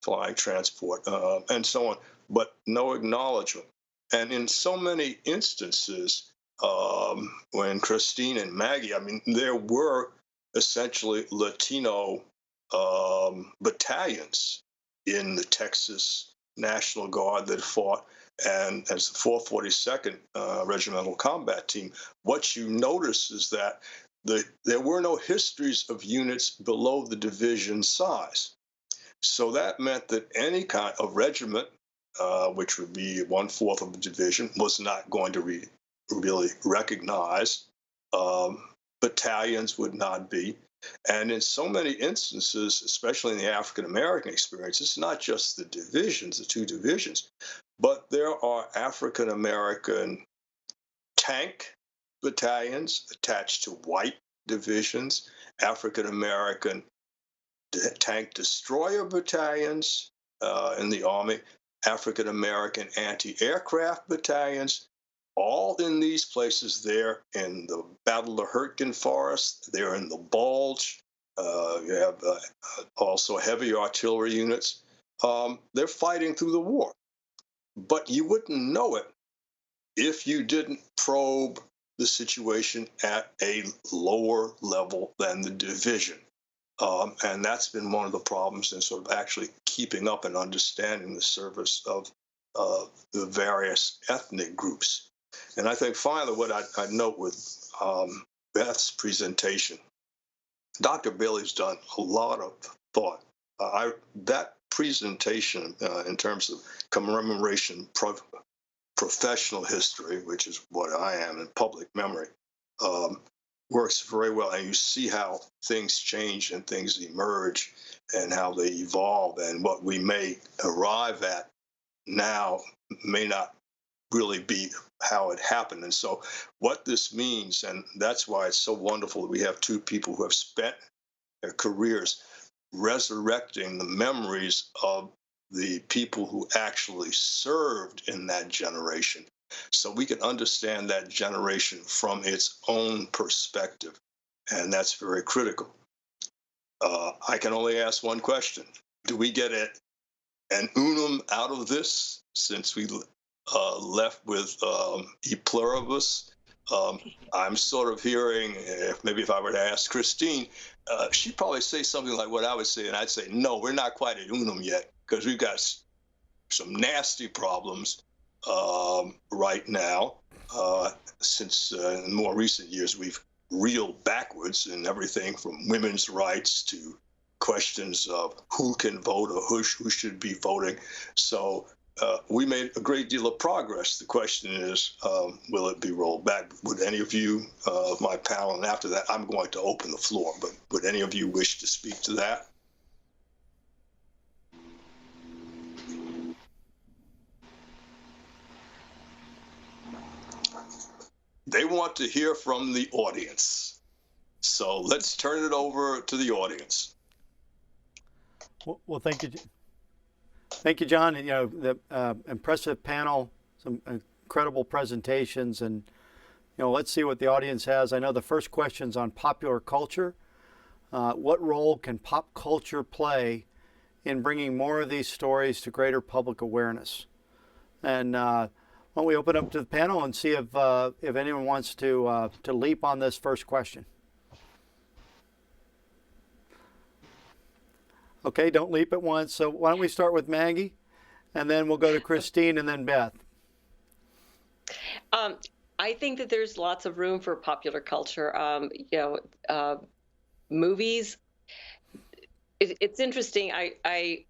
flying transport and so on, but no acknowledgement. And in so many instances, when Christine and Maggie, there were essentially Latino battalions in the Texas National Guard that fought, and as the 442nd Regimental Combat Team. What you notice is that there were no histories of units below the division size. So that meant that any kind of regiment, which would be 1/4 of a division, was not going to be really recognized. Battalions would not be. And in so many instances, especially in the African American experience, it's not just the divisions, the 2 divisions, but there are African American tank battalions attached to white divisions, African American tank destroyer battalions in the Army, African American anti-aircraft battalions, all in these places. They're in the Battle of Hurtgen Forest, they're in the Bulge, you have also heavy artillery units. They're fighting through the war. But you wouldn't know it if you didn't probe the situation at a lower level than the division. And that's been one of the problems in sort of actually keeping up and understanding the service of the various ethnic groups. And I think finally what I'd note with Beth's presentation, Dr. Bailey's done a lot of thought. That presentation in terms of commemoration professional history, which is what I am in public memory, works very well. And you see how things change and things emerge and how they evolve, and what we may arrive at now may not really be how it happened. And so what this means, and that's why it's so wonderful that we have two people who have spent their careers resurrecting the memories of the people who actually served in that generation, so we can understand that generation from its own perspective. And that's very critical. I can only ask one question. Do we get an unum out of this, since we left with e pluribus? I'm sort of hearing, maybe if I were to ask Christine, she'd probably say something like what I would say, and I'd say, no, we're not quite at unum yet, because we've got some nasty problems right now, since in more recent years we've reeled backwards in everything from women's rights to questions of who can vote or who should be voting. So we made a great deal of progress. The question is, will it be rolled back? Would any of you, my panel, and after that, I'm going to open the floor, but would any of you wish to speak to that? They want to hear from the audience. So let's turn it over to the audience. Well, thank you. Thank you, John. And, the impressive panel, some incredible presentations, and let's see what the audience has. I know the first question's on popular culture. What role can pop culture play in bringing more of these stories to greater public awareness? And why don't we open up to the panel and see if anyone wants to leap on this first question? Okay, don't leap at once. So why don't we start with Maggie, and then we'll go to Christine and then Beth. I think that there's lots of room for popular culture. Movies. It's interesting. I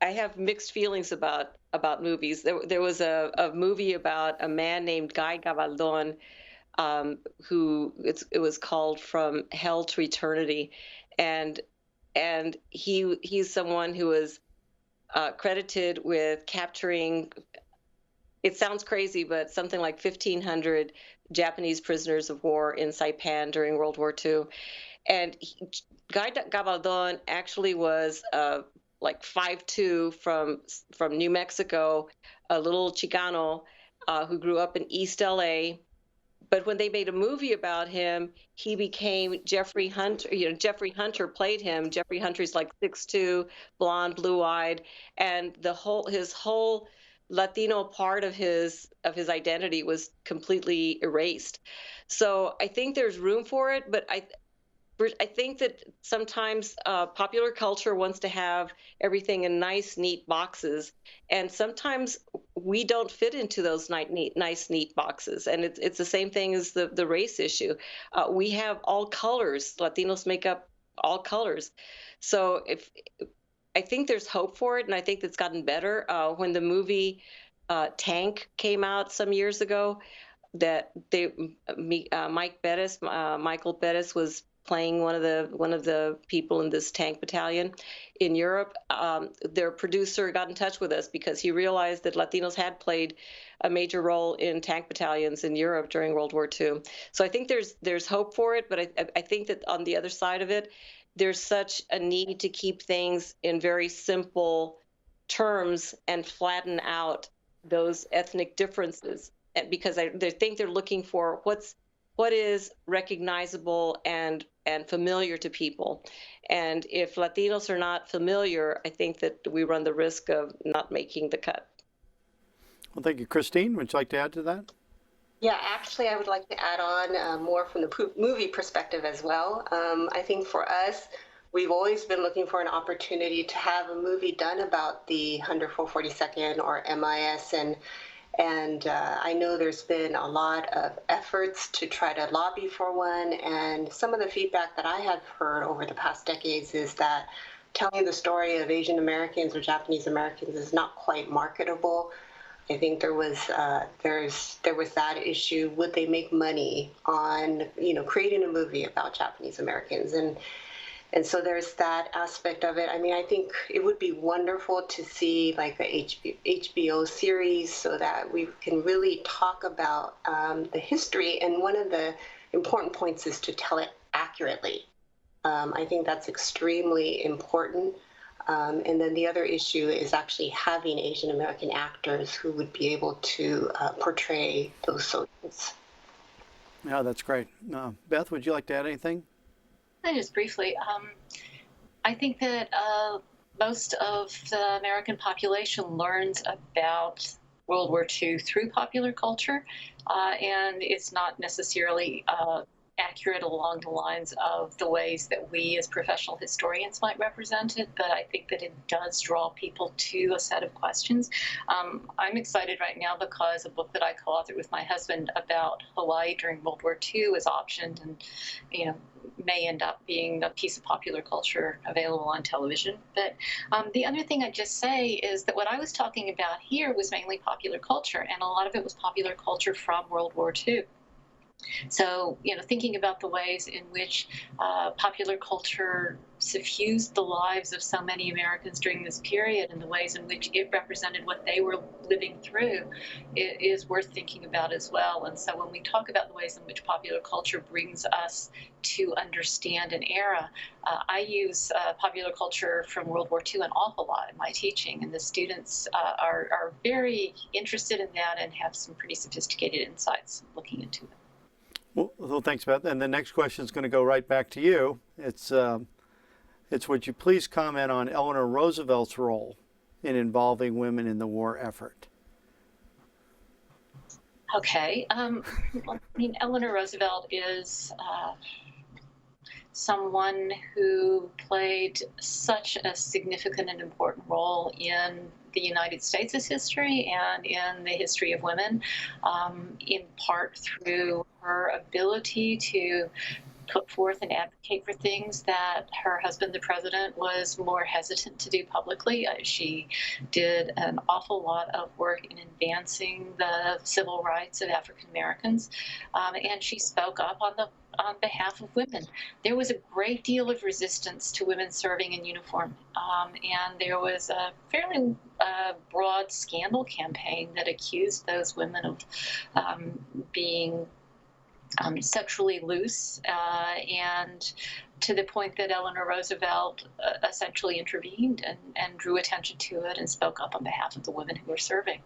have mixed feelings about movies. There was a movie about a man named Guy Gabaldon, who it was called From Hell to Eternity, and he's someone who was credited with capturing, it sounds crazy, but something like 1,500 Japanese prisoners of war in Saipan during World War II. And Guy Gabaldon actually was like 5'2" from New Mexico, a little Chicano who grew up in East LA. But when they made a movie about him, he became Jeffrey Hunter. Jeffrey Hunter played him. Jeffrey Hunter's like 6'2", blonde, blue-eyed, and his whole Latino part of his identity was completely erased. So I think there's room for it, but I think that sometimes popular culture wants to have everything in nice, neat boxes, and sometimes we don't fit into those nice, neat boxes. And it's the same thing as the race issue. We have all colors. Latinos make up all colors. So I think there's hope for it, and I think it's gotten better. When the movie Tank came out some years ago, that Michael Bettis was playing one of the people in this tank battalion in Europe. Their producer got in touch with us because he realized that Latinos had played a major role in tank battalions in Europe during World War II. So I think there's hope for it, but I think that on the other side of it, there's such a need to keep things in very simple terms and flatten out those ethnic differences, because they think they're looking for what is recognizable and familiar to people. And if Latinos are not familiar, I think that we run the risk of not making the cut. Well, thank you. Christine, would you like to add to that? Yeah, actually, I would like to add on more from the movie perspective as well. I think for us, we've always been looking for an opportunity to have a movie done about the 10442nd or MIS, and I know there's been a lot of efforts to try to lobby for one, and some of the feedback that I have heard over the past decades is that telling the story of Asian Americans or Japanese Americans is not quite marketable. I think there was that issue. Would they make money on creating a movie about Japanese Americans? And so there's that aspect of it. I mean, I think it would be wonderful to see like a HBO series so that we can really talk about the history. And one of the important points is to tell it accurately. I think that's extremely important. And then the other issue is actually having Asian American actors who would be able to portray those soldiers. Yeah, that's great. Beth, would you like to add anything? Just briefly, I think that most of the American population learns about World War II through popular culture, and it's not necessarily accurate along the lines of the ways that we as professional historians might represent it, but I think that it does draw people to a set of questions. I'm excited right now because a book that I co-authored with my husband about Hawaii during World War II is optioned and, may end up being a piece of popular culture available on television. But the other thing I'd just say is that what I was talking about here was mainly popular culture, and a lot of it was popular culture from World War II. So, thinking about the ways in which popular culture suffused the lives of so many Americans during this period and the ways in which it represented what they were living through is worth thinking about as well. And so when we talk about the ways in which popular culture brings us to understand an era, I use popular culture from World War II an awful lot in my teaching, and the students are very interested in that and have some pretty sophisticated insights looking into it. Well, thanks, Beth. And the next question is going to go right back to you. It's would you please comment on Eleanor Roosevelt's role in involving women in the war effort? Okay. Eleanor Roosevelt is someone who played such a significant and important role in the United States' history and in the history of women, in part through her ability to put forth and advocate for things that her husband, the president, was more hesitant to do publicly. She did an awful lot of work in advancing the civil rights of African Americans, and she spoke up on behalf of women. There was a great deal of resistance to women serving in uniform, and there was a fairly broad scandal campaign that accused those women of being sexually loose, and to the point that Eleanor Roosevelt essentially intervened and drew attention to it and spoke up on behalf of the women who were serving.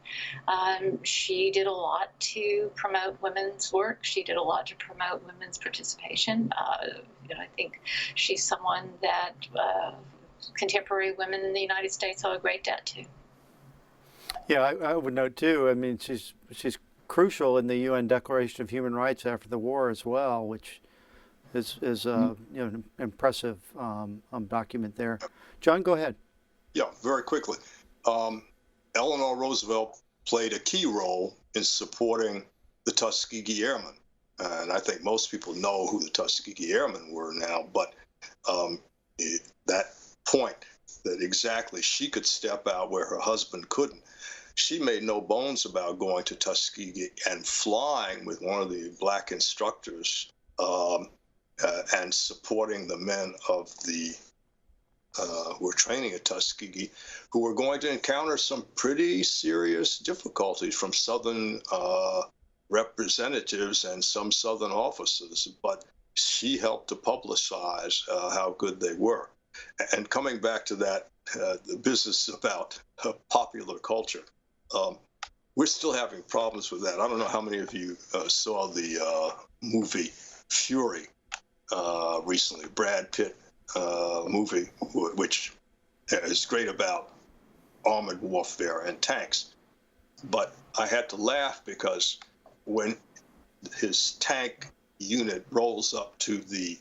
She did a lot to promote women's work. She did a lot to promote women's participation. I think she's someone that contemporary women in the United States owe a great debt to. Yeah, I would note too. I mean, she's crucial in the UN Declaration of Human Rights after the war as well, which is an impressive document there. John, go ahead. Yeah, very quickly. Eleanor Roosevelt played a key role in supporting the Tuskegee Airmen. And I think most people know who the Tuskegee Airmen were now, but that point that exactly she could step out where her husband couldn't. She made no bones about going to Tuskegee and flying with one of the black instructors and supporting the men of the who were training at Tuskegee, who were going to encounter some pretty serious difficulties from Southern representatives and some Southern officers. But she helped to publicize how good they were. And coming back to that, the business about popular culture. We're still having problems with that. I don't know how many of you saw the movie Fury recently, Brad Pitt movie, which is great about armored warfare and tanks. But I had to laugh because when his tank unit rolls up to the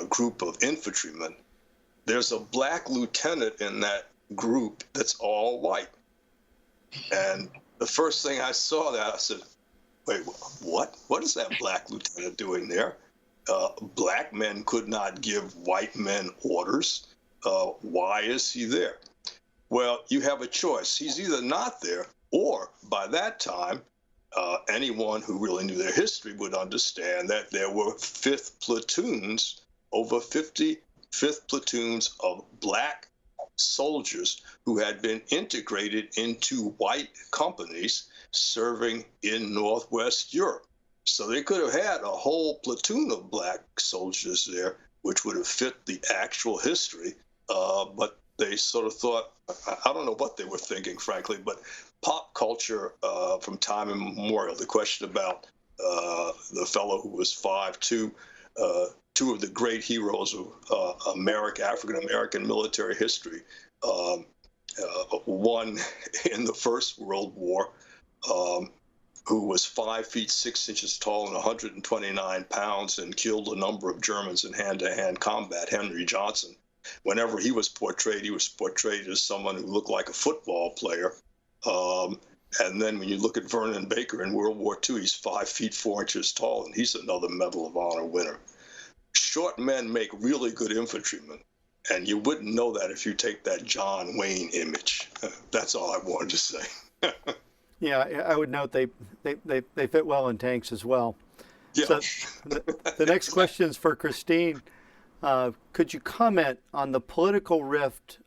group of infantrymen, there's a black lieutenant in that group that's all white. And the first thing I saw that, I said, wait, what? What is that black lieutenant doing there? Black men could not give white men orders. Why is he there? Well, you have a choice. He's either not there, or by that time, anyone who really knew their history would understand that there were fifth platoons, over 50 fifth platoons of black soldiers who had been integrated into white companies serving in Northwest Europe. So they could have had a whole platoon of black soldiers there, which would have fit the actual history. But they sort of thought, I don't know what they were thinking, frankly, but pop culture from time immemorial, the question about the fellow who was 5'2", two of the great heroes of African-American military history, one in the First World War, who was 5 feet 6 inches tall and 129 pounds and killed a number of Germans in hand-to-hand combat, Henry Johnson. Whenever he was portrayed as someone who looked like a football player. And then when you look at Vernon Baker in World War II, he's 5 feet 4 inches tall, and he's another Medal of Honor winner. Short men make really good infantrymen, and you wouldn't know that if you take that John Wayne image. That's all I wanted to say. Yeah, I would note they fit well in tanks as well. Yeah. So the next question is for Christine. Could you comment on the political rift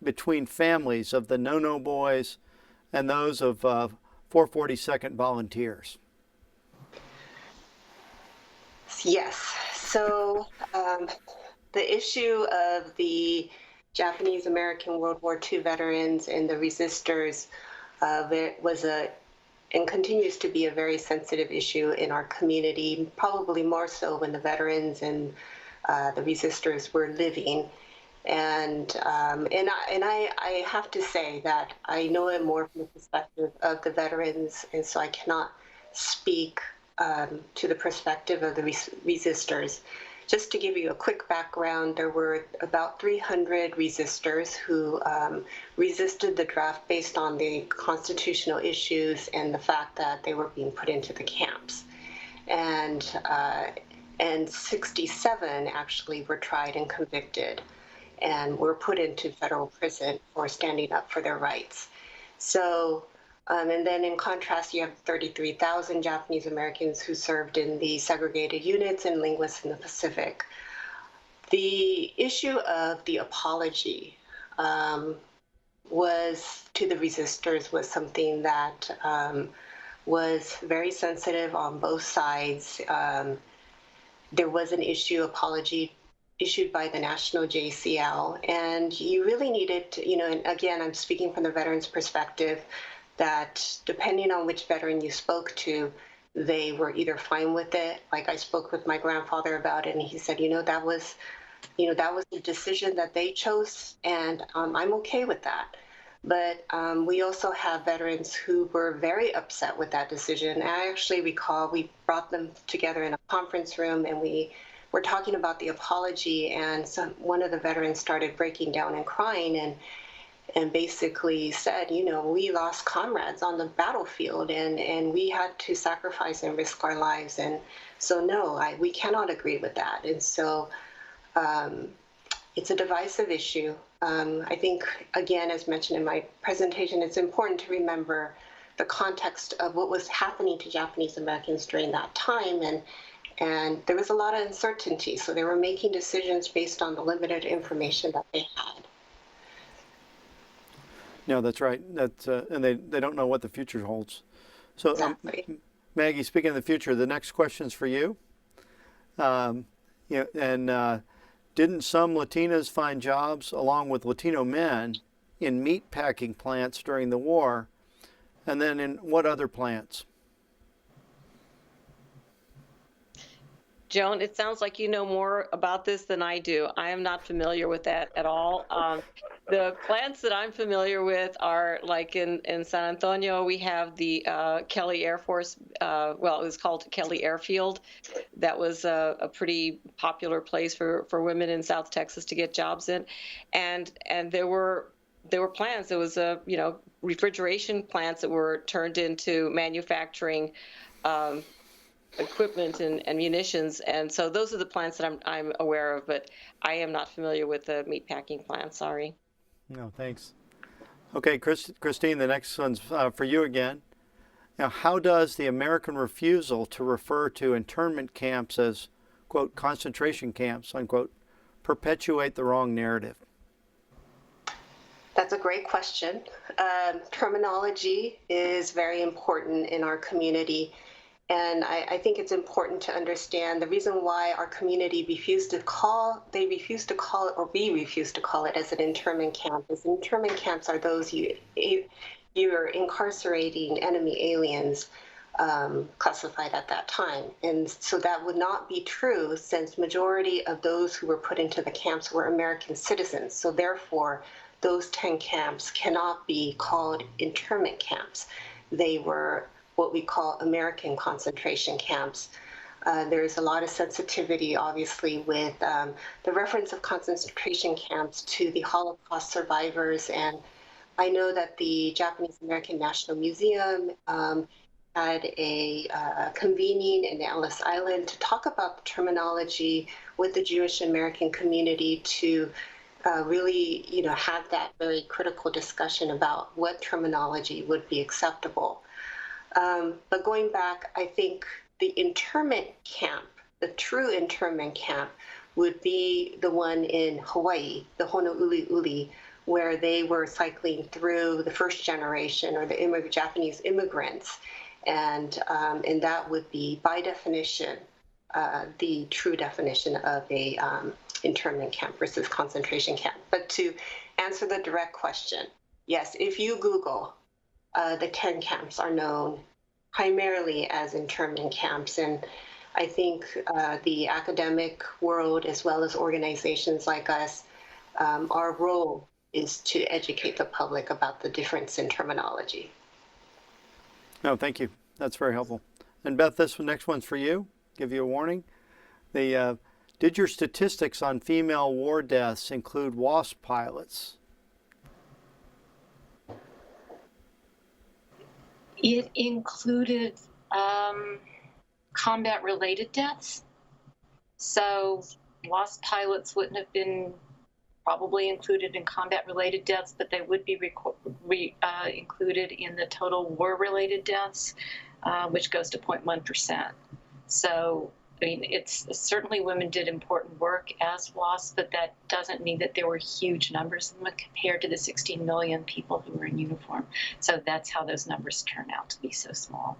between families of the No-No boys and those of 442nd volunteers? Yes. So the issue of the Japanese American World War II veterans and the resistors was and continues to be a very sensitive issue in our community, probably more so when the veterans and the resistors were living. And I have to say that I know it more from the perspective of the veterans, and so I cannot speak to the perspective of the resistors. Just to give you a quick background, there were about 300 resistors who resisted the draft based on the constitutional issues and the fact that they were being put into the camps. And 67 actually were tried and convicted and were put into federal prison for standing up for their rights. So, and then in contrast, you have 33,000 Japanese Americans who served in the segregated units and linguists in the Pacific. The issue of the apology was, to the resistors, was something that was very sensitive on both sides. There was an apology issued by the National JCL, and you really needed to, and again, I'm speaking from the veterans' perspective, that depending on which veteran you spoke to, they were either fine with it. Like I spoke with my grandfather about it, and he said, that was the decision that they chose, and I'm okay with that. But we also have veterans who were very upset with that decision. And I actually recall we brought them together in a conference room, and we were talking about the apology, and one of the veterans started breaking down and crying and basically said, we lost comrades on the battlefield, and we had to sacrifice and risk our lives. And so, no, we cannot agree with that. And so it's a divisive issue. I think, again, as mentioned in my presentation, it's important to remember the context of what was happening to Japanese Americans during that time. And there was a lot of uncertainty. So they were making decisions based on the limited information that they had. No, that's right. And they don't know what the future holds. So, Exactly. Maggie, speaking of the future, the next question's for you. Didn't some Latinas find jobs along with Latino men in meat packing plants during the war? And then in what other plants? Joan, it sounds like you know more about this than I do. I am not familiar with that at all. The plants that I'm familiar with are like in San Antonio, we have the Kelly Air Force, it was called Kelly Airfield. That was a pretty popular place for women in South Texas to get jobs in. And there were plants. There was refrigeration plants that were turned into manufacturing equipment and munitions, and so those are the plants that I'm aware of, but I am not familiar with the meatpacking plants. Sorry. No, thanks. Okay, Christine, the next one's for you again. Now, how does the American refusal to refer to internment camps as, quote, concentration camps, unquote, perpetuate the wrong narrative? That's a great question. Terminology is very important in our community. And I think it's important to understand the reason why our community refused to call it, or we refuse to call it as an internment camp, is internment camps are those you're incarcerating enemy aliens classified at that time. And so that would not be true since majority of those who were put into the camps were American citizens. So therefore, those 10 camps cannot be called internment camps. They were what we call American concentration camps. There's a lot of sensitivity, obviously, with the reference of concentration camps to the Holocaust survivors. And I know that the Japanese American National Museum had a convening in Ellis Island to talk about the terminology with the Jewish American community to really, have that very critical discussion about what terminology would be acceptable. But going back, I think the internment camp, the true internment camp, would be the one in Hawaii, the Honouliuli, where they were cycling through the first generation or the Japanese immigrants. And that would be, by definition, the true definition of a internment camp versus concentration camp. But to answer the direct question, yes, if you Google, the 10 camps are known primarily as internment camps. And I think the academic world, as well as organizations like us, our role is to educate the public about the difference in terminology. No, thank you. That's very helpful. And Beth, this next one's for you. Give you a warning. Did your statistics on female war deaths include WASP pilots? It included combat-related deaths. So WASP pilots wouldn't have been probably included in combat-related deaths, but they would be included in the total war-related deaths, which goes to 0.1%. So, I mean, it's certainly women did important work as WASP, but that doesn't mean that there were huge numbers of them compared to the 16 million people who were in uniform. So that's how those numbers turn out to be so small.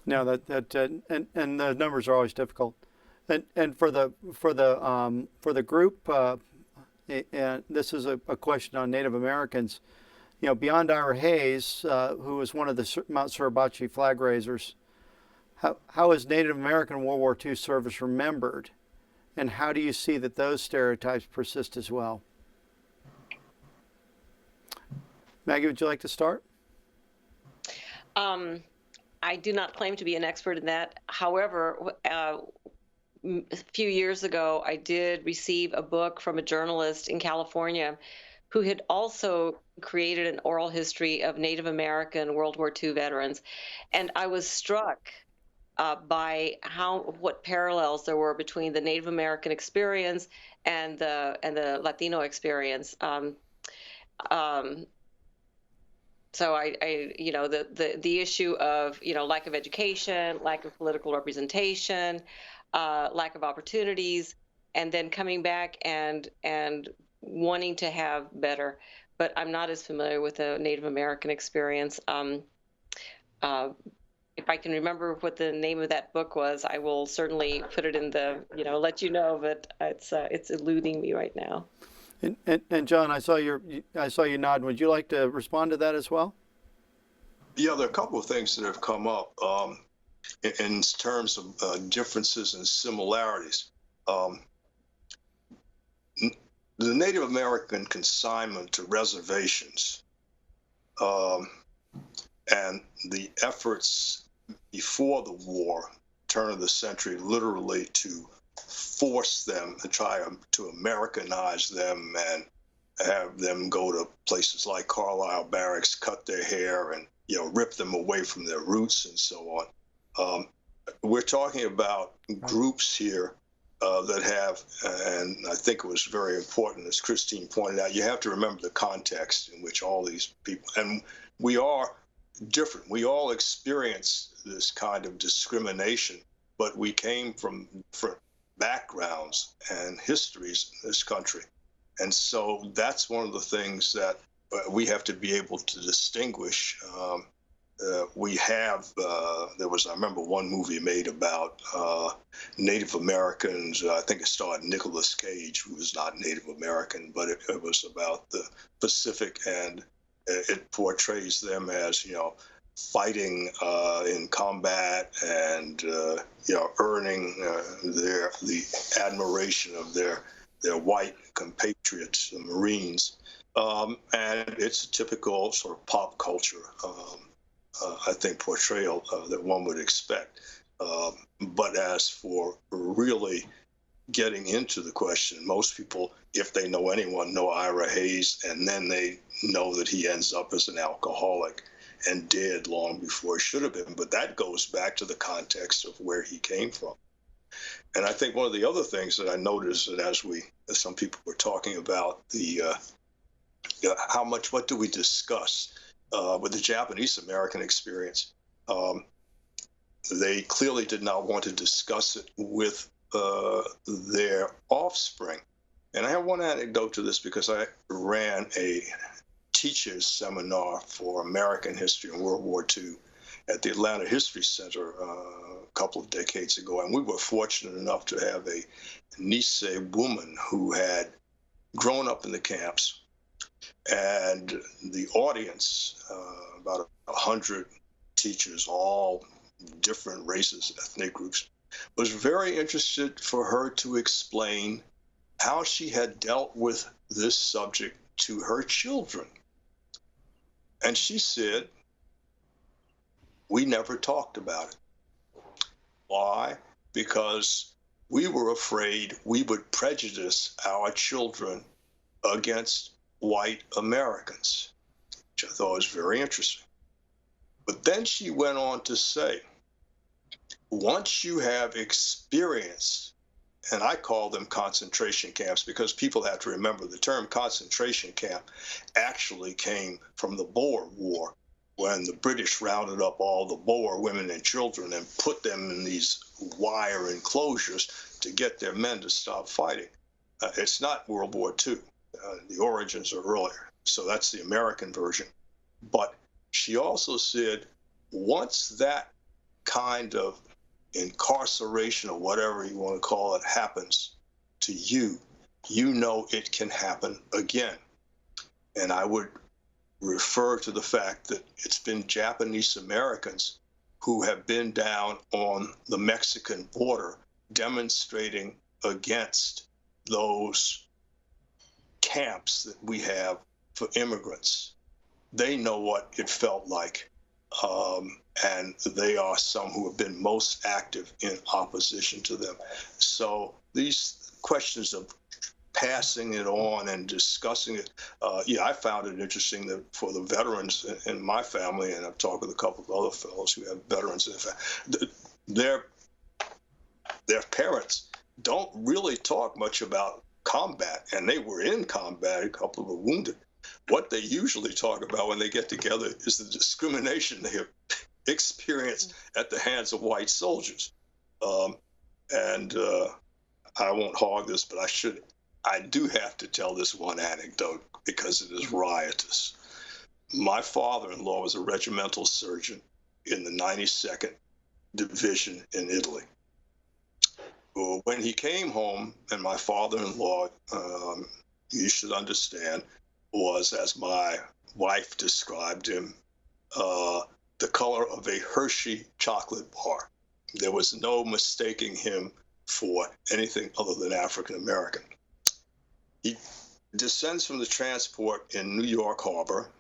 No, and the numbers are always difficult. And for the group, and this is a question on Native Americans. Beyond Ira Hayes, who was one of the Mount Suribachi flag raisers, how is Native American World War II service remembered, and how do you see that those stereotypes persist as well? Maggie, would you like to start? I do not claim to be an expert in that. However, a few years ago, I did receive a book from a journalist in California who had also created an oral history of Native American World War II veterans. And I was struck by what parallels there were between the Native American experience and the Latino experience. So the issue of lack of education, lack of political representation, lack of opportunities, and then coming back and wanting to have better. But I'm not as familiar with the Native American experience. If I can remember what the name of that book was, I will certainly put it in the, let you know, but it's eluding me right now. And John, I saw you nod. Would you like to respond to that as well? Yeah, there are a couple of things that have come up in terms of differences and similarities. The Native American consignment to reservations and the efforts before the war, turn of the century, literally to force them and try to Americanize them and have them go to places like Carlisle Barracks, cut their hair, and rip them away from their roots and so on. We're talking about groups here that have, and I think it was very important, as Christine pointed out, you have to remember the context in which all these people, and we are different. We all experience this kind of discrimination, but we came from different backgrounds and histories in this country. And so that's one of the things that we have to be able to distinguish. We have, there was, I remember one movie made about Native Americans. I think it starred Nicolas Cage, who was not Native American, but it was about the Pacific, and it portrays them as, fighting in combat and, earning the admiration of their white compatriots, the Marines. And it's a typical sort of pop culture, I think, portrayal that one would expect. But as for really getting into the question, most people, if they know anyone, know Ira Hayes, and then they know that he ends up as an alcoholic and dead long before he should have been. But that goes back to the context of where he came from. And I think one of the other things that I noticed that as some people were talking about what do we discuss with the Japanese American experience, they clearly did not want to discuss it with their offspring. And I have one anecdote to this, because I ran a teachers seminar for American history and World War II at the Atlanta History Center a couple of decades ago. And we were fortunate enough to have a Nisei woman who had grown up in the camps. And the audience, about 100 teachers, all different races, ethnic groups, was very interested for her to explain how she had dealt with this subject to her children. And she said, we never talked about it. Why? Because we were afraid we would prejudice our children against white Americans, which I thought was very interesting. But then she went on to say, once you have experienced, and I call them concentration camps because people have to remember the term concentration camp actually came from the Boer War, when the British rounded up all the Boer women and children and put them in these wire enclosures to get their men to stop fighting. It's not World War II. The origins are earlier. So that's the American version. But she also said, once that kind of incarceration, or whatever you want to call it, happens to you, you know it can happen again. And I would refer to the fact that it's been Japanese Americans who have been down on the Mexican border demonstrating against those camps that we have for immigrants. They know what it felt like. And they are some who have been most active in opposition to them. So these questions of passing it on and discussing it, I found it interesting that for the veterans in my family, and I've talked with a couple of other fellows who have veterans in the family, their parents don't really talk much about combat, and they were in combat, a couple were wounded. What they usually talk about when they get together is the discrimination they have experienced at the hands of white soldiers. And I won't hog this, but I do have to tell this one anecdote because it is riotous. My father-in-law was a regimental surgeon in the 92nd Division in Italy. When he came home, and my father-in-law, you should understand, was, as my wife described him, the color of a Hershey chocolate bar. There was no mistaking him for anything other than African American. He descends from the transport in New York Harbor,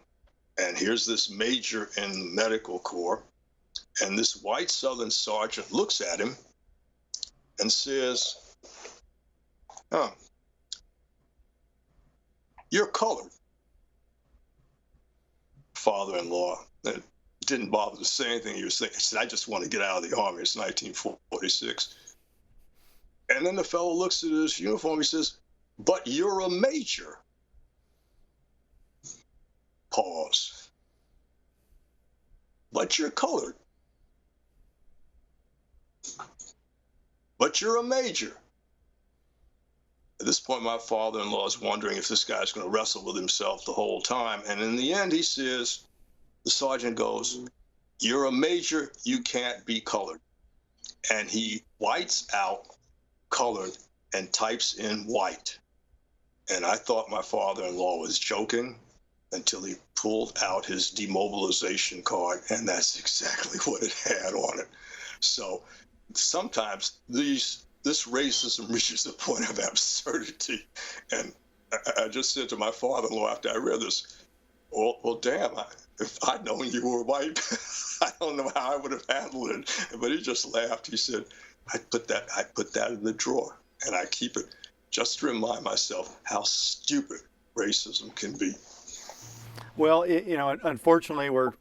and here's this major in the medical corps, and this white Southern sergeant looks at him and says, you're colored. Father-in-law didn't bother to say anything. He was saying, I said, I just want to get out of the Army. It's 1946. And then the fellow looks at his uniform. He says, "But you're a major." Pause. "But you're colored." "But you're a major." At this point, my father-in-law is wondering if this guy's going to wrestle with himself the whole time. And in the end, he says, the sergeant goes, "You're a major, you can't be colored." And he whites out colored and types in white. And I thought my father-in-law was joking until he pulled out his demobilization card, and that's exactly what it had on it. So sometimes this racism reaches a point of absurdity. And I just said to my father-in-law after I read this, well damn, if I'd known you were white, I don't know how I would have handled it. But he just laughed. He said, I put that in the drawer, and I keep it just to remind myself how stupid racism can be. Well, unfortunately, we're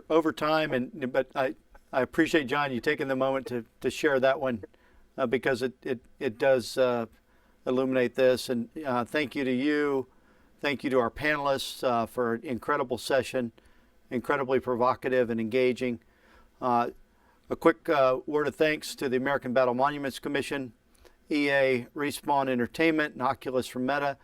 over time, but I appreciate, John, you taking the moment to share that one because it does illuminate this. And thank you to you. Thank you to our panelists for an incredible session, incredibly provocative and engaging. A quick word of thanks to the American Battle Monuments Commission, EA, Respawn Entertainment, and Oculus from Meta